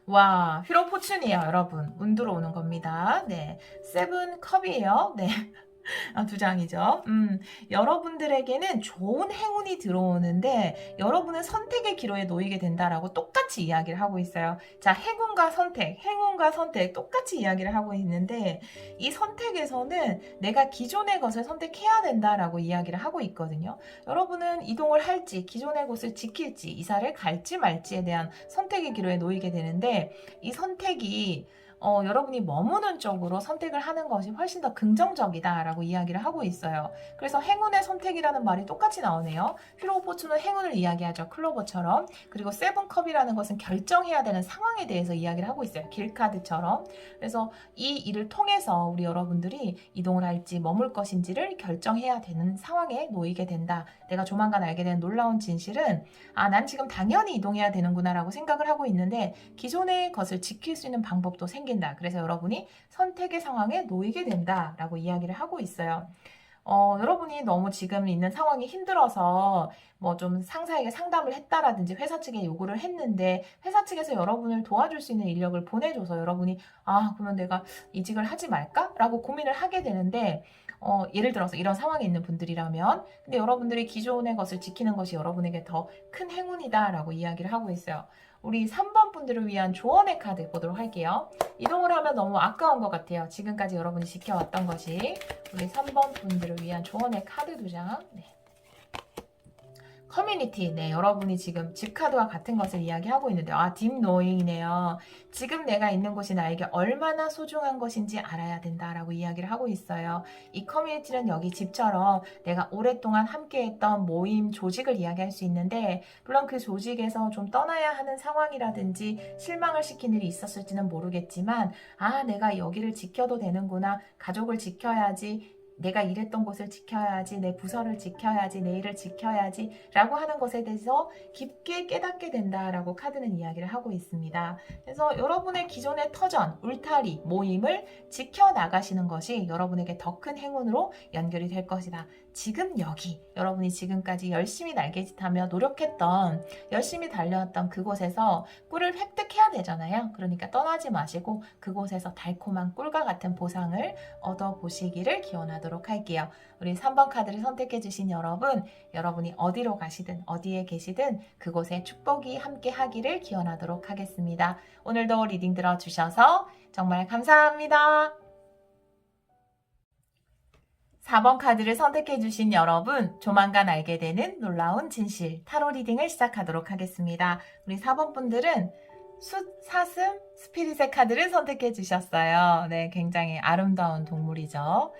와, 휘로 포춘이에요, 여러분. 운 들어오는 겁니다. 네, 세븐 컵이에요. 네. 두 장이죠. 여러분들에게는 좋은 행운이 들어오는데 여러분은 선택의 기로에 놓이게 된다라고 똑같이 이야기를 하고 있어요. 자, 행운과 선택 똑같이 이야기를 하고 있는데 이 선택에서는 내가 기존의 것을 선택해야 된다라고 이야기를 하고 있거든요. 여러분은 이동을 할지, 기존의 곳을 지킬지, 이사를 갈지 말지에 대한 선택의 기로에 놓이게 되는데 이 선택이 여러분이 머무는 쪽으로 선택을 하는 것이 훨씬 더 긍정적이다라고 이야기를 하고 있어요. 그래서 행운의 선택이라는 말이 똑같이 나오네요. 휘로 포춘은 행운을 이야기하죠. 클로버처럼. 그리고 세븐컵이라는 것은 결정해야 되는 상황에 대해서 이야기를 하고 있어요. 길카드처럼. 그래서 이 일을 통해서 우리 여러분들이 이동을 할지 머물 것인지를 결정해야 되는 상황에 놓이게 된다. 내가 조만간 알게 된 놀라운 진실은 난 지금 당연히 이동해야 되는구나 라고 생각을 하고 있는데 기존의 것을 지킬 수 있는 방법도 생긴다. 그래서 여러분이 선택의 상황에 놓이게 된다라고 이야기를 하고 있어요. 여러분이 너무 지금 있는 상황이 힘들어서 뭐 좀 상사에게 상담을 했다라든지 회사 측에 요구를 했는데 회사 측에서 여러분을 도와줄 수 있는 인력을 보내줘서 여러분이 그러면 내가 이직을 하지 말까? 라고 고민을 하게 되는데 예를 들어서 이런 상황에 있는 분들이라면 근데 여러분들이 기존의 것을 지키는 것이 여러분에게 더 큰 행운이다 라고 이야기를 하고 있어요. 우리 3번 분들을 위한 조언의 카드 보도록 할게요. 이동을 하면 너무 아까운 것 같아요. 지금까지 여러분이 지켜왔던 것이. 우리 3번 분들을 위한 조언의 카드 2장. 네. 커뮤니티, 네, 여러분이 지금 집 카드와 같은 것을 이야기하고 있는데, 딥 노잉이네요. 지금 내가 있는 곳이 나에게 얼마나 소중한 것인지 알아야 된다라고 이야기를 하고 있어요. 이 커뮤니티는 여기 집처럼 내가 오랫동안 함께했던 모임, 조직을 이야기할 수 있는데, 물론 그 조직에서 좀 떠나야 하는 상황이라든지 실망을 시킨 일이 있었을지는 모르겠지만, 내가 여기를 지켜도 되는구나, 가족을 지켜야지, 내가 일했던 곳을 지켜야지, 내 부서를 지켜야지, 내 일을 지켜야지 라고 하는 것에 대해서 깊게 깨닫게 된다라고 카드는 이야기를 하고 있습니다. 그래서 여러분의 기존의 터전, 울타리, 모임을 지켜나가시는 것이 여러분에게 더 큰 행운으로 연결이 될 것이다. 지금 여기 여러분이 지금까지 열심히 날개짓하며 노력했던, 열심히 달려왔던 그곳에서 꿀을 획득해야 되잖아요. 그러니까 떠나지 마시고 그곳에서 달콤한 꿀과 같은 보상을 얻어보시기를 기원하도록 할게요. 우리 3번 카드를 선택해 주신 여러분, 여러분이 어디로 가시든 어디에 계시든 그곳에 축복이 함께 하기를 기원하도록 하겠습니다. 오늘도 리딩 들어주셔서 정말 감사합니다. 4번 카드를 선택해 주신 여러분, 조만간 알게 되는 놀라운 진실 타로 리딩을 시작하도록 하겠습니다. 우리 4번 분들은 숫, 사슴, 스피릿의 카드를 선택해 주셨어요. 네, 굉장히 아름다운 동물이죠.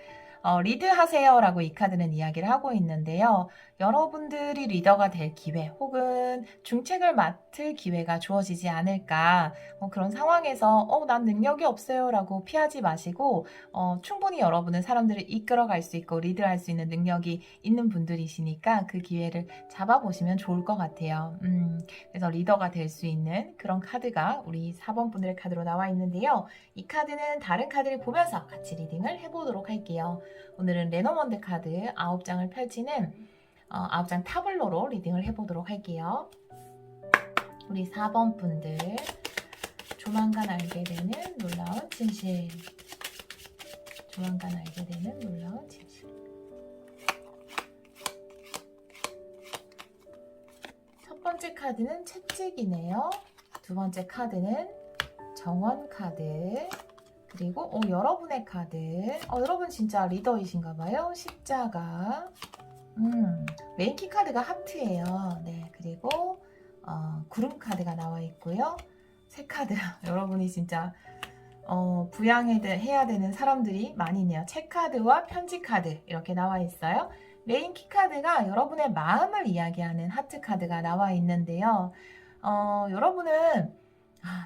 리드하세요 라고 이 카드는 이야기를 하고 있는데요. 여러분들이 리더가 될 기회 혹은 중책을 맡을 기회가 주어지지 않을까, 그런 상황에서 난 능력이 없어요 라고 피하지 마시고 충분히 여러분은 사람들을 이끌어갈 수 있고 리드할 수 있는 능력이 있는 분들이시니까 그 기회를 잡아보시면 좋을 것 같아요. 그래서 리더가 될 수 있는 그런 카드가 우리 4번 분들의 카드로 나와 있는데요. 이 카드는 다른 카드를 보면서 같이 리딩을 해보도록 할게요. 오늘은 레노먼드 카드 9장을 펼치는 9장 타블로로 리딩을 해보도록 할게요. 우리 4번 분들, 조만간 알게 되는 놀라운 진실. 조만간 알게 되는 놀라운 진실. 첫 번째 카드는 채찍이네요. 두 번째 카드는 정원 카드. 그리고 여러분의 카드. 여러분 진짜 리더이신가봐요. 십자가. 메인키 카드가 하트예요. 네, 그리고 구름 카드가 나와 있고요. 새 카드. 여러분이 진짜 부양해야 되는 사람들이 많이 있네요. 책 카드와 편지 카드 이렇게 나와 있어요. 메인키 카드가 여러분의 마음을 이야기하는 하트 카드가 나와 있는데요. 여러분은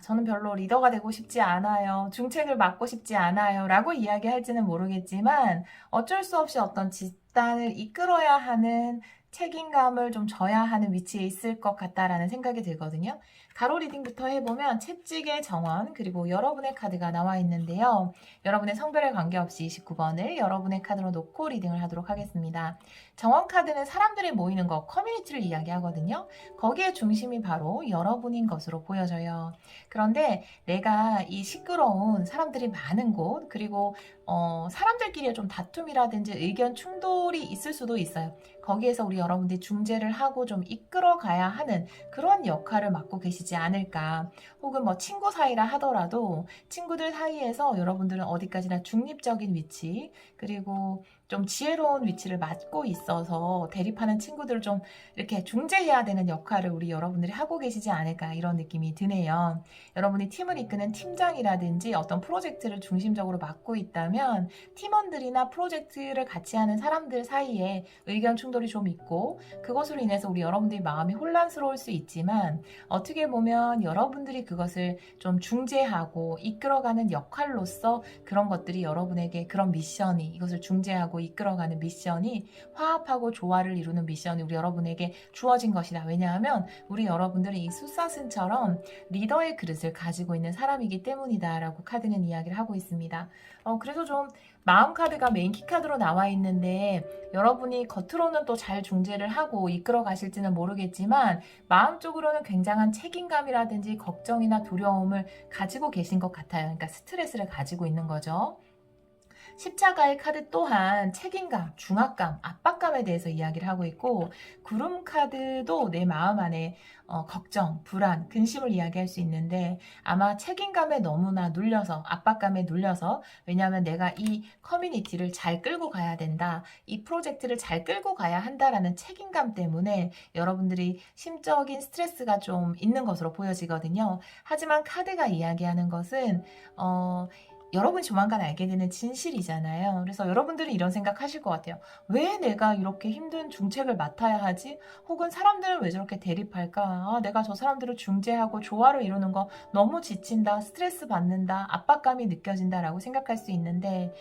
저는 별로 리더가 되고 싶지 않아요, 중책을 맡고 싶지 않아요 라고 이야기할지는 모르겠지만 어쩔 수 없이 어떤 집단을 이끌어야 하는 책임감을 좀 져야 하는 위치에 있을 것 같다라는 생각이 들거든요. 가로 리딩부터 해보면 채찍의 정원, 그리고 여러분의 카드가 나와 있는데요. 여러분의 성별에 관계없이 29번을 여러분의 카드로 놓고 리딩을 하도록 하겠습니다. 정원 카드는 사람들이 모이는 것, 커뮤니티를 이야기하거든요. 거기에 중심이 바로 여러분인 것으로 보여져요. 그런데 내가 이 시끄러운 사람들이 많은 곳, 그리고 사람들끼리의 좀 다툼이라든지 의견 충돌이 있을 수도 있어요. 거기에서 우리 여러분들이 중재를 하고 좀 이끌어 가야 하는 그런 역할을 맡고 계시지 않을까. 혹은 친구 사이라 하더라도 친구들 사이에서 여러분들은 어디까지나 중립적인 위치, 그리고 좀 지혜로운 위치를 맡고 있어서 대립하는 친구들을 좀 이렇게 중재해야 되는 역할을 우리 여러분들이 하고 계시지 않을까, 이런 느낌이 드네요. 여러분이 팀을 이끄는 팀장이라든지 어떤 프로젝트를 중심적으로 맡고 있다면 팀원들이나 프로젝트를 같이 하는 사람들 사이에 의견 충돌이 좀 있고 그것으로 인해서 우리 여러분들이 마음이 혼란스러울 수 있지만 어떻게 보면 여러분들이 그것을 좀 중재하고 이끌어가는 역할로서 그런 것들이 여러분에게 그런 미션이, 이것을 중재하고 이끌어가는 미션이 화합하고 조화를 이루는 미션이 우리 여러분에게 주어진 것이다. 왜냐하면 우리 여러분들은 이 숫사슴처럼 리더의 그릇을 가지고 있는 사람이기 때문이다 라고 카드는 이야기를 하고 있습니다. 그래서 좀 마음 카드가 메인 키 카드로 나와 있는데 여러분이 겉으로는 또 잘 중재를 하고 이끌어 가실지는 모르겠지만 마음적으로는 굉장한 책임감이라든지 걱정이나 두려움을 가지고 계신 것 같아요. 그러니까 스트레스를 가지고 있는 거죠. 십자가의 카드 또한 책임감, 중압감, 압박감에 대해서 이야기를 하고 있고, 구름 카드도 내 마음 안에 걱정, 불안, 근심을 이야기할 수 있는데, 아마 책임감에 너무나 눌려서, 압박감에 눌려서, 왜냐하면 내가 이 커뮤니티를 잘 끌고 가야 된다, 이 프로젝트를 잘 끌고 가야 한다라는 책임감 때문에 여러분들이 심적인 스트레스가 좀 있는 것으로 보여지거든요. 하지만 카드가 이야기하는 것은 여러분이 조만간 알게 되는 진실이잖아요. 그래서 여러분들은 이런 생각 하실 것 같아요. 왜 내가 이렇게 힘든 중책을 맡아야 하지? 혹은 사람들은 왜 저렇게 대립할까? 아, 내가 저 사람들을 중재하고 조화를 이루는 거 너무 지친다, 스트레스 받는다, 압박감이 느껴진다라고 생각할 수 있는데,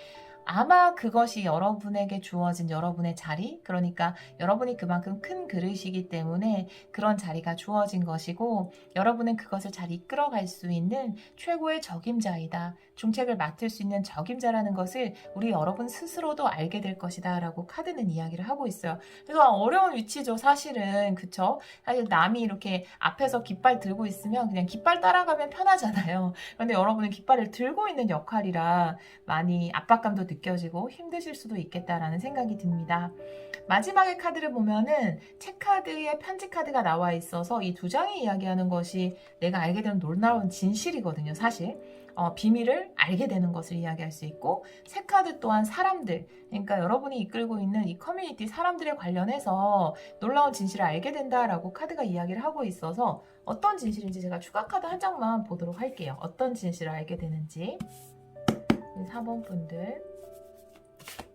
아마 그것이 여러분에게 주어진 여러분의 자리, 그러니까 여러분이 그만큼 큰 그릇이기 때문에 그런 자리가 주어진 것이고, 여러분은 그것을 잘 이끌어갈 수 있는 최고의 적임자이다, 중책을 맡을 수 있는 적임자라는 것을 우리 여러분 스스로도 알게 될 것이다 라고 카드는 이야기를 하고 있어요. 그래서 어려운 위치죠, 사실은. 그쵸? 사실 남이 이렇게 앞에서 깃발 들고 있으면 그냥 깃발 따라가면 편하잖아요. 그런데 여러분은 깃발을 들고 있는 역할이라 많이 압박감도 느껴지고 힘드실 수도 있겠다라는 생각이 듭니다. 마지막에 카드를 보면은 책카드에 편지 카드가 나와 있어서 이 두 장이 이야기하는 것이 내가 알게 되는 놀라운 진실이거든요, 사실. 비밀을 알게 되는 것을 이야기할 수 있고, 새 카드 또한 사람들, 그러니까 여러분이 이끌고 있는 이 커뮤니티 사람들에 관련해서 놀라운 진실을 알게 된다라고 카드가 이야기를 하고 있어서 어떤 진실인지 제가 추가 카드 한 장만 보도록 할게요. 어떤 진실을 알게 되는지. 4번 분들,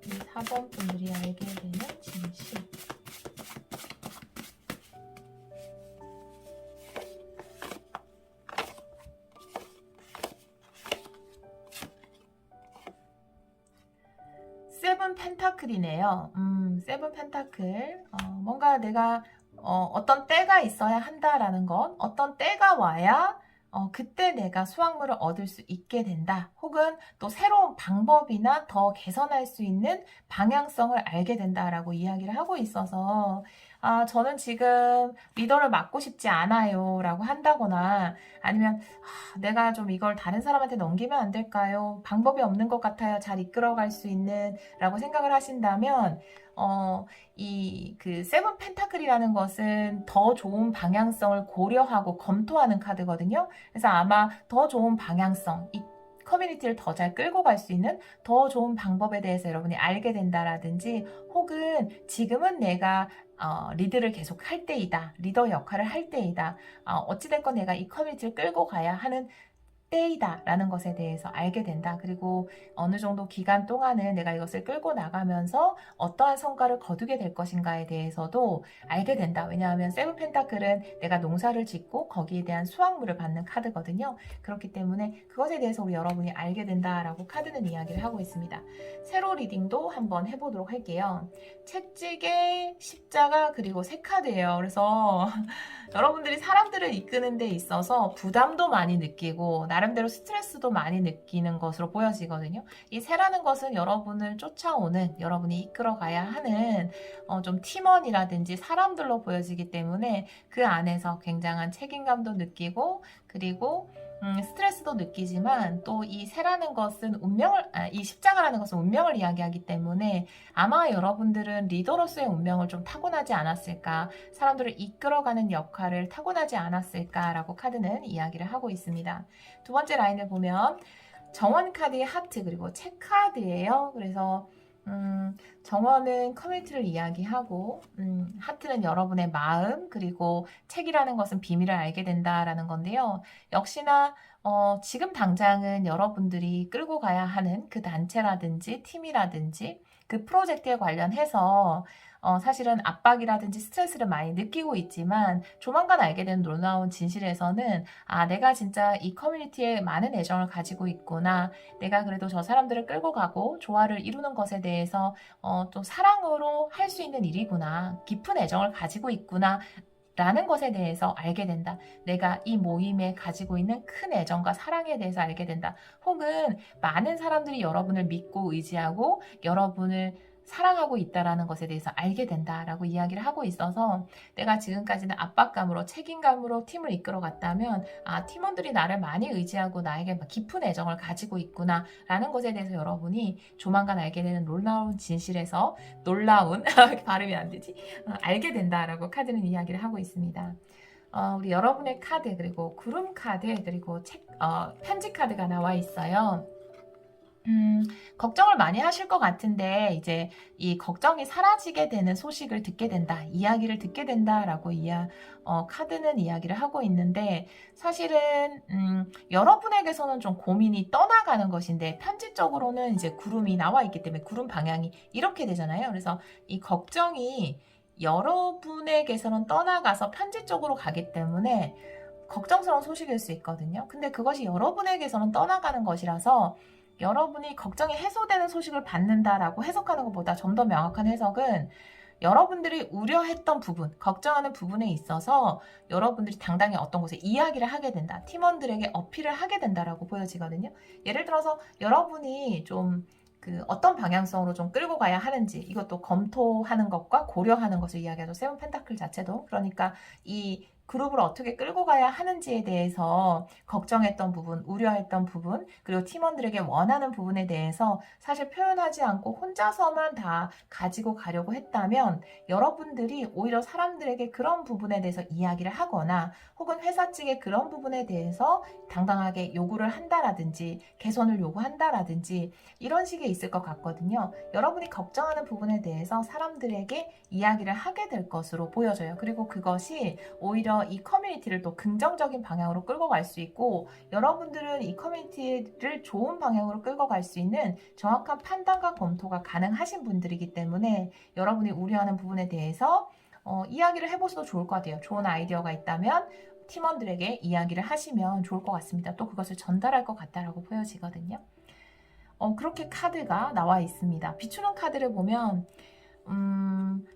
이 4번 분들이 알게 되는 진실. 세븐 펜타클이네요. 세븐 펜타클. 뭔가 내가 어떤 때가 있어야 한다라는 것, 어떤 때가 와야 그때 내가 수확물을 얻을 수 있게 된다. 혹은 또 새로운 방법이나 더 개선할 수 있는 방향성을 알게 된다라고 이야기를 하고 있어서, 저는 지금 리더를 맡고 싶지 않아요 라고 한다거나, 아니면 내가 좀 이걸 다른 사람한테 넘기면 안 될까요? 방법이 없는 것 같아요. 잘 이끌어갈 수 있는 라고 생각을 하신다면, 그 세븐 펜타클이라는 것은 더 좋은 방향성을 고려하고 검토하는 카드거든요. 그래서 아마 더 좋은 방향성, 이 커뮤니티를 더 잘 끌고 갈 수 있는 더 좋은 방법에 대해서 여러분이 알게 된다라든지, 혹은 지금은 내가 리드를 계속 할 때이다, 리더 역할을 할 때이다, 어찌됐건 내가 이 커뮤니티를 끌고 가야 하는 때이다 라는 것에 대해서 알게 된다. 그리고 어느 정도 기간 동안은 내가 이것을 끌고 나가면서 어떠한 성과를 거두게 될 것인가에 대해서도 알게 된다. 왜냐하면 세븐 펜타클은 내가 농사를 짓고 거기에 대한 수확물을 받는 카드거든요. 그렇기 때문에 그것에 대해서 우리 여러분이 알게 된다라고 카드는 이야기를 하고 있습니다. 세로 리딩도 한번 해보도록 할게요. 채찍의 십자가 그리고 새 카드예요. 그래서 여러분들이 사람들을 이끄는 데 있어서 부담도 많이 느끼고 나름대로 스트레스도 많이 느끼는 것으로 보여지거든요. 이 새라는 것은 여러분을 쫓아오는, 여러분이 이끌어가야 하는 좀 팀원이라든지 사람들로 보여지기 때문에 그 안에서 굉장한 책임감도 느끼고, 그리고 스트레스도 느끼지만 또 이 새라는 것은 이 십자가라는 것은 운명을 이야기하기 때문에 아마 여러분들은 리더로서의 운명을 좀 타고나지 않았을까, 사람들을 이끌어가는 역할을 타고나지 않았을까라고 카드는 이야기를 하고 있습니다. 두 번째 라인을 보면 정원 카드의 하트 그리고 책 카드예요. 그래서 정원은 커뮤니티를 이야기하고, 하트는 여러분의 마음, 그리고 책이라는 것은 비밀을 알게 된다라는 건데요. 역시나 지금 당장은 여러분들이 끌고 가야 하는 그 단체라든지 팀이라든지 그 프로젝트에 관련해서 사실은 압박이라든지 스트레스를 많이 느끼고 있지만, 조만간 알게 되는 놀라운 진실에서는 내가 진짜 이 커뮤니티에 많은 애정을 가지고 있구나, 내가 그래도 저 사람들을 끌고 가고 조화를 이루는 것에 대해서 또 사랑으로 할 수 있는 일이구나, 깊은 애정을 가지고 있구나 라는 것에 대해서 알게 된다. 내가 이 모임에 가지고 있는 큰 애정과 사랑에 대해서 알게 된다. 혹은 많은 사람들이 여러분을 믿고 의지하고 여러분을 사랑하고 있다라는 것에 대해서 알게 된다라고 이야기를 하고 있어서 내가 지금까지는 압박감으로 책임감으로 팀을 이끌어갔다면 팀원들이 나를 많이 의지하고 나에게 깊은 애정을 가지고 있구나라는 것에 대해서 여러분이 조만간 알게 되는 놀라운 진실에서 놀라운 발음이 안 되지? 알게 된다라고 카드는 이야기를 하고 있습니다. 우리 여러분의 카드 그리고 구름 카드 그리고 편지 카드가 나와 있어요. 걱정을 많이 하실 것 같은데 이제 이 걱정이 사라지게 되는 소식을 듣게 된다, 이야기를 듣게 된다라고 카드는 이야기를 하고 있는데 사실은 여러분에게서는 좀 고민이 떠나가는 것인데 편지적으로는 이제 구름이 나와 있기 때문에 구름 방향이 이렇게 되잖아요. 그래서 이 걱정이 여러분에게서는 떠나가서 편지 쪽으로 가기 때문에 걱정스러운 소식일 수 있거든요. 근데 그것이 여러분에게서는 떠나가는 것이라서 여러분이 걱정이 해소되는 소식을 받는다라고 해석하는 것보다 좀 더 명확한 해석은 여러분들이 우려했던 부분, 걱정하는 부분에 있어서 여러분들이 당당히 어떤 곳에 이야기를 하게 된다. 팀원들에게 어필을 하게 된다라고 보여지거든요. 예를 들어서 여러분이 좀 어떤 방향성으로 좀 끌고 가야 하는지 이것도 검토하는 것과 고려하는 것을 이야기하죠. 세븐 펜타클 자체도. 그러니까 이 그룹을 어떻게 끌고 가야 하는지에 대해서 걱정했던 부분, 우려했던 부분, 그리고 팀원들에게 원하는 부분에 대해서 사실 표현하지 않고 혼자서만 다 가지고 가려고 했다면 여러분들이 오히려 사람들에게 그런 부분에 대해서 이야기를 하거나 혹은 회사 측에 그런 부분에 대해서 당당하게 요구를 한다라든지 개선을 요구한다라든지 이런 식의 있을 것 같거든요. 여러분이 걱정하는 부분에 대해서 사람들에게 이야기를 하게 될 것으로 보여져요. 그리고 그것이 오히려 이 커뮤니티를 또 긍정적인 방향으로 끌고 갈 수 있고 여러분들은 이 커뮤니티를 좋은 방향으로 끌고 갈 수 있는 정확한 판단과 검토가 가능하신 분들이기 때문에 여러분이 우려하는 부분에 대해서 이야기를 해보셔도 좋을 것 같아요. 좋은 아이디어가 있다면 팀원들에게 이야기를 하시면 좋을 것 같습니다. 또 그것을 전달할 것 같다라고 보여지거든요. 그렇게 카드가 나와 있습니다. 비추는 카드를 보면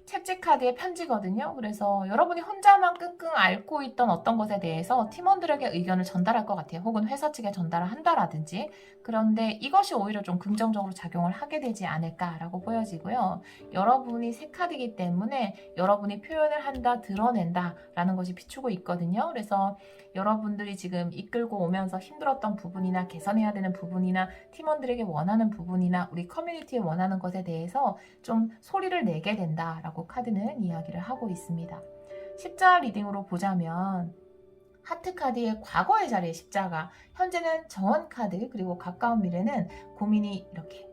채찍 카드의 편지거든요. 그래서 여러분이 혼자만 끙끙 앓고 있던 어떤 것에 대해서 팀원들에게 의견을 전달할 것 같아요. 혹은 회사 측에 전달을 한다라든지. 그런데 이것이 오히려 좀 긍정적으로 작용을 하게 되지 않을까라고 보여지고요. 여러분이 새 카드이기 때문에 여러분이 표현을 한다, 드러낸다라는 것이 비추고 있거든요. 그래서 여러분들이 지금 이끌고 오면서 힘들었던 부분이나 개선해야 되는 부분이나 팀원들에게 원하는 부분이나 우리 커뮤니티에 원하는 것에 대해서 좀 소리를 내게 된다라고 카드는 이야기를 하고 있습니다. 십자가 리딩으로 보자면 하트 카드의 과거의 자리에 십자가, 현재는 정원 카드, 그리고 가까운 미래는 고민이 이렇게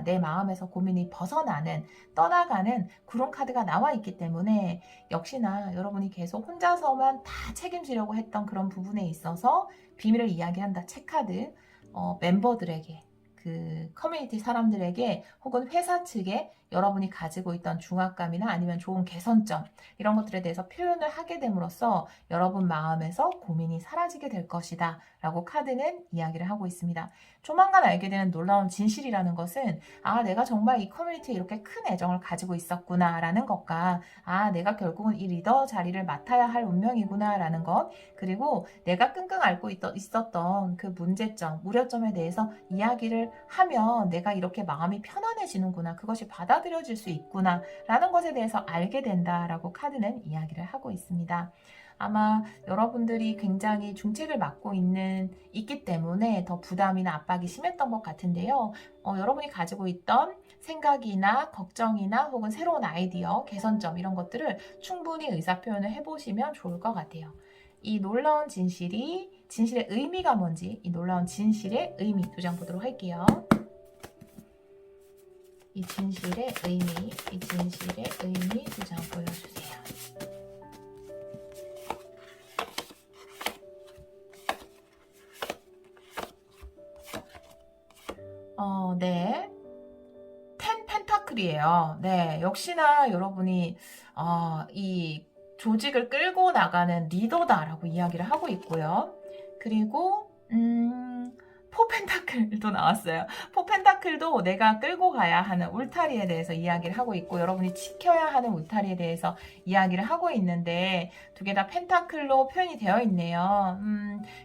내 마음에서 고민이 벗어나는, 떠나가는 그런 카드가 나와 있기 때문에 역시나 여러분이 계속 혼자서만 다 책임지려고 했던 그런 부분에 있어서 비밀을 이야기한다. 체카드, 멤버들에게, 커뮤니티 사람들에게 혹은 회사 측에 여러분이 가지고 있던 중압감이나 아니면 좋은 개선점 이런 것들에 대해서 표현을 하게 됨으로써 여러분 마음에서 고민이 사라지게 될 것이다 라고 카드는 이야기를 하고 있습니다. 조만간 알게 되는 놀라운 진실이라는 것은 내가 정말 이 커뮤니티에 이렇게 큰 애정을 가지고 있었구나 라는 것과 내가 결국은 이 리더 자리를 맡아야 할 운명이구나 라는 것, 그리고 내가 끙끙 앓고 있었던 그 문제점, 우려점에 대해서 이야기를 하면 내가 이렇게 마음이 편안해지는구나, 그것이 받아들여질 수 있구나 라는 것에 대해서 알게 된다라고 카드는 이야기를 하고 있습니다. 아마 여러분들이 굉장히 중책을 맡고 있기 때문에 더 부담이나 압박이 심했던 것 같은데요. 여러분이 가지고 있던 생각이나 걱정이나 혹은 새로운 아이디어, 개선점 이런 것들을 충분히 의사표현을 해보시면 좋을 것 같아요. 이 놀라운 진실의 의미가 뭔지, 이 놀라운 진실의 의미 두 장 보도록 할게요. 이 진실의 의미 두 장 보여주세요. 네. 10 펜타클이에요. 네, 역시나 여러분이 이 조직을 끌고 나가는 리더다라고 이야기를 하고 있고요. 그리고 4 포펜타클도 나왔어요. 포펜타클도 내가 끌고 가야 하는 울타리에 대해서 이야기를 하고 있고 여러분이 지켜야 하는 울타리에 대해서 이야기를 하고 있는데 두 개 다 펜타클로 표현이 되어 있네요.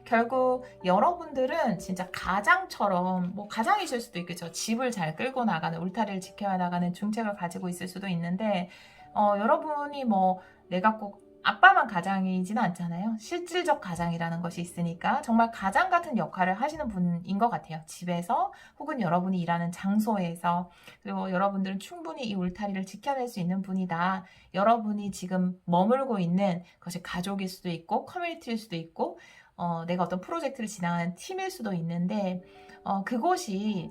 결국 여러분들은 진짜 가장처럼 뭐 가장이실 수도 있겠죠. 집을 잘 끌고 나가는 울타리를 지켜야 나가는 중책을 가지고 있을 수도 있는데 여러분이 뭐 내가 꼭 아빠만 가장이지는 않잖아요. 실질적 가장이라는 것이 있으니까 정말 가장 같은 역할을 하시는 분인 것 같아요. 집에서 혹은 여러분이 일하는 장소에서 그리고 여러분들은 충분히 이 울타리를 지켜낼 수 있는 분이다. 여러분이 지금 머물고 있는 것이 가족일 수도 있고 커뮤니티일 수도 있고 내가 어떤 프로젝트를 진행하는 팀일 수도 있는데 그곳이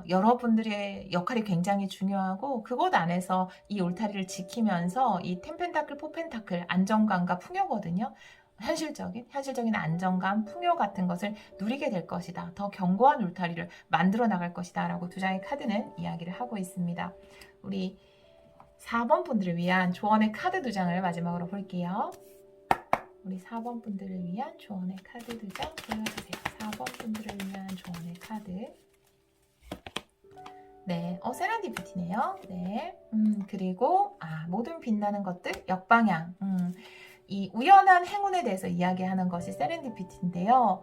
여러분들의 역할이 굉장히 중요하고 그곳 안에서 이 울타리를 지키면서 이 텐펜타클, 포펜타클 안정감과 풍요거든요. 현실적인 안정감, 풍요 같은 것을 누리게 될 것이다. 더 견고한 울타리를 만들어 나갈 것이다. 라고 두 장의 카드는 이야기를 하고 있습니다. 우리 4번 분들을 위한 조언의 카드 두 장을 마지막으로 볼게요. 우리 4번 분들을 위한 조언의 카드 두 장 보여주세요. 4번 분들을 위한 조언의 카드. 네, 세렌디피티네요. 네, 그리고 모든 빛나는 것들 역방향. 이 우연한 행운에 대해서 이야기하는 것이 세렌디피티인데요.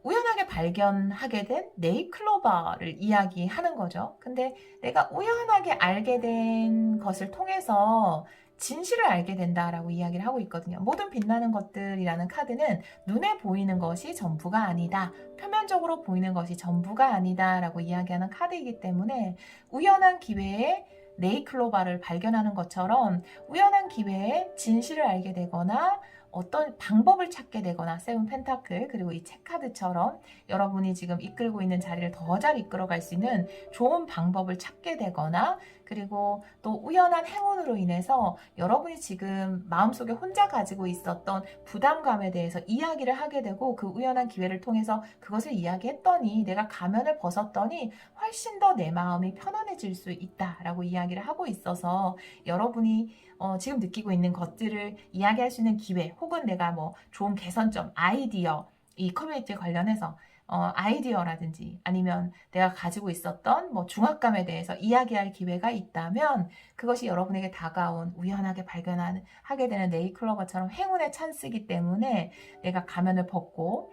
우연하게 발견하게 된 네잎클로버를 이야기하는 거죠. 근데 내가 우연하게 알게 된 것을 통해서 진실을 알게 된다라고 이야기를 하고 있거든요. 모든 빛나는 것들이라는 카드는 눈에 보이는 것이 전부가 아니다. 표면적으로 보이는 것이 전부가 아니다 라고 이야기하는 카드이기 때문에 우연한 기회에 네잎클로버를 발견하는 것처럼 우연한 기회에 진실을 알게 되거나 어떤 방법을 찾게 되거나 세븐 펜타클 그리고 이 책카드처럼 여러분이 지금 이끌고 있는 자리를 더 잘 이끌어갈 수 있는 좋은 방법을 찾게 되거나 그리고 또 우연한 행운으로 인해서 여러분이 지금 마음속에 혼자 가지고 있었던 부담감에 대해서 이야기를 하게 되고 그 우연한 기회를 통해서 그것을 이야기했더니 내가 가면을 벗었더니 훨씬 더 내 마음이 편안해질 수 있다라고 이야기를 하고 있어서 여러분이 지금 느끼고 있는 것들을 이야기할 수 있는 기회 혹은 내가 뭐 좋은 개선점, 아이디어 이 커뮤니티에 관련해서 아이디어라든지 아니면 내가 가지고 있었던 뭐 중압감에 대해서 이야기할 기회가 있다면 그것이 여러분에게 다가온 우연하게 발견하게 되는 네잎클로버처럼 행운의 찬스이기 때문에 내가 가면을 벗고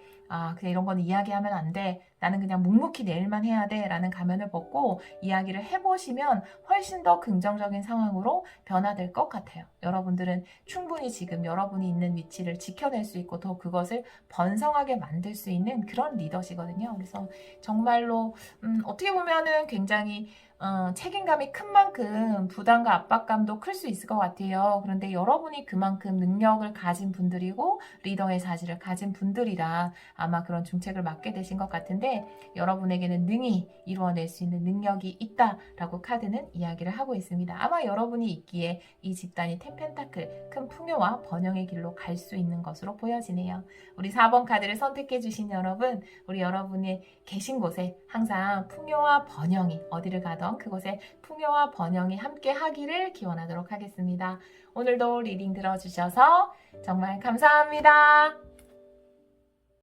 그냥 이런 건 이야기하면 안 돼. 나는 그냥 묵묵히 내 일만 해야 돼. 라는 가면을 벗고 이야기를 해보시면 훨씬 더 긍정적인 상황으로 변화될 것 같아요. 여러분들은 충분히 지금 여러분이 있는 위치를 지켜낼 수 있고 더 그것을 번성하게 만들 수 있는 그런 리더시거든요. 그래서 정말로 어떻게 보면은 굉장히 책임감이 큰 만큼 부담과 압박감도 클 수 있을 것 같아요. 그런데 여러분이 그만큼 능력을 가진 분들이고 리더의 자질을 가진 분들이라 아마 그런 중책을 맡게 되신 것 같은데 여러분에게는 능히 이루어낼 수 있는 능력이 있다라고 카드는 이야기를 하고 있습니다. 아마 여러분이 있기에 이 집단이 텐펜타클 큰 풍요와 번영의 길로 갈 수 있는 것으로 보여지네요. 우리 4번 카드를 선택해 주신 여러분, 우리 여러분이 계신 곳에 항상 풍요와 번영이 어디를 가던 그곳에 풍요와 번영이 함께 하기를 기원하도록 하겠습니다. 오늘도 리딩 들어주셔서 정말 감사합니다.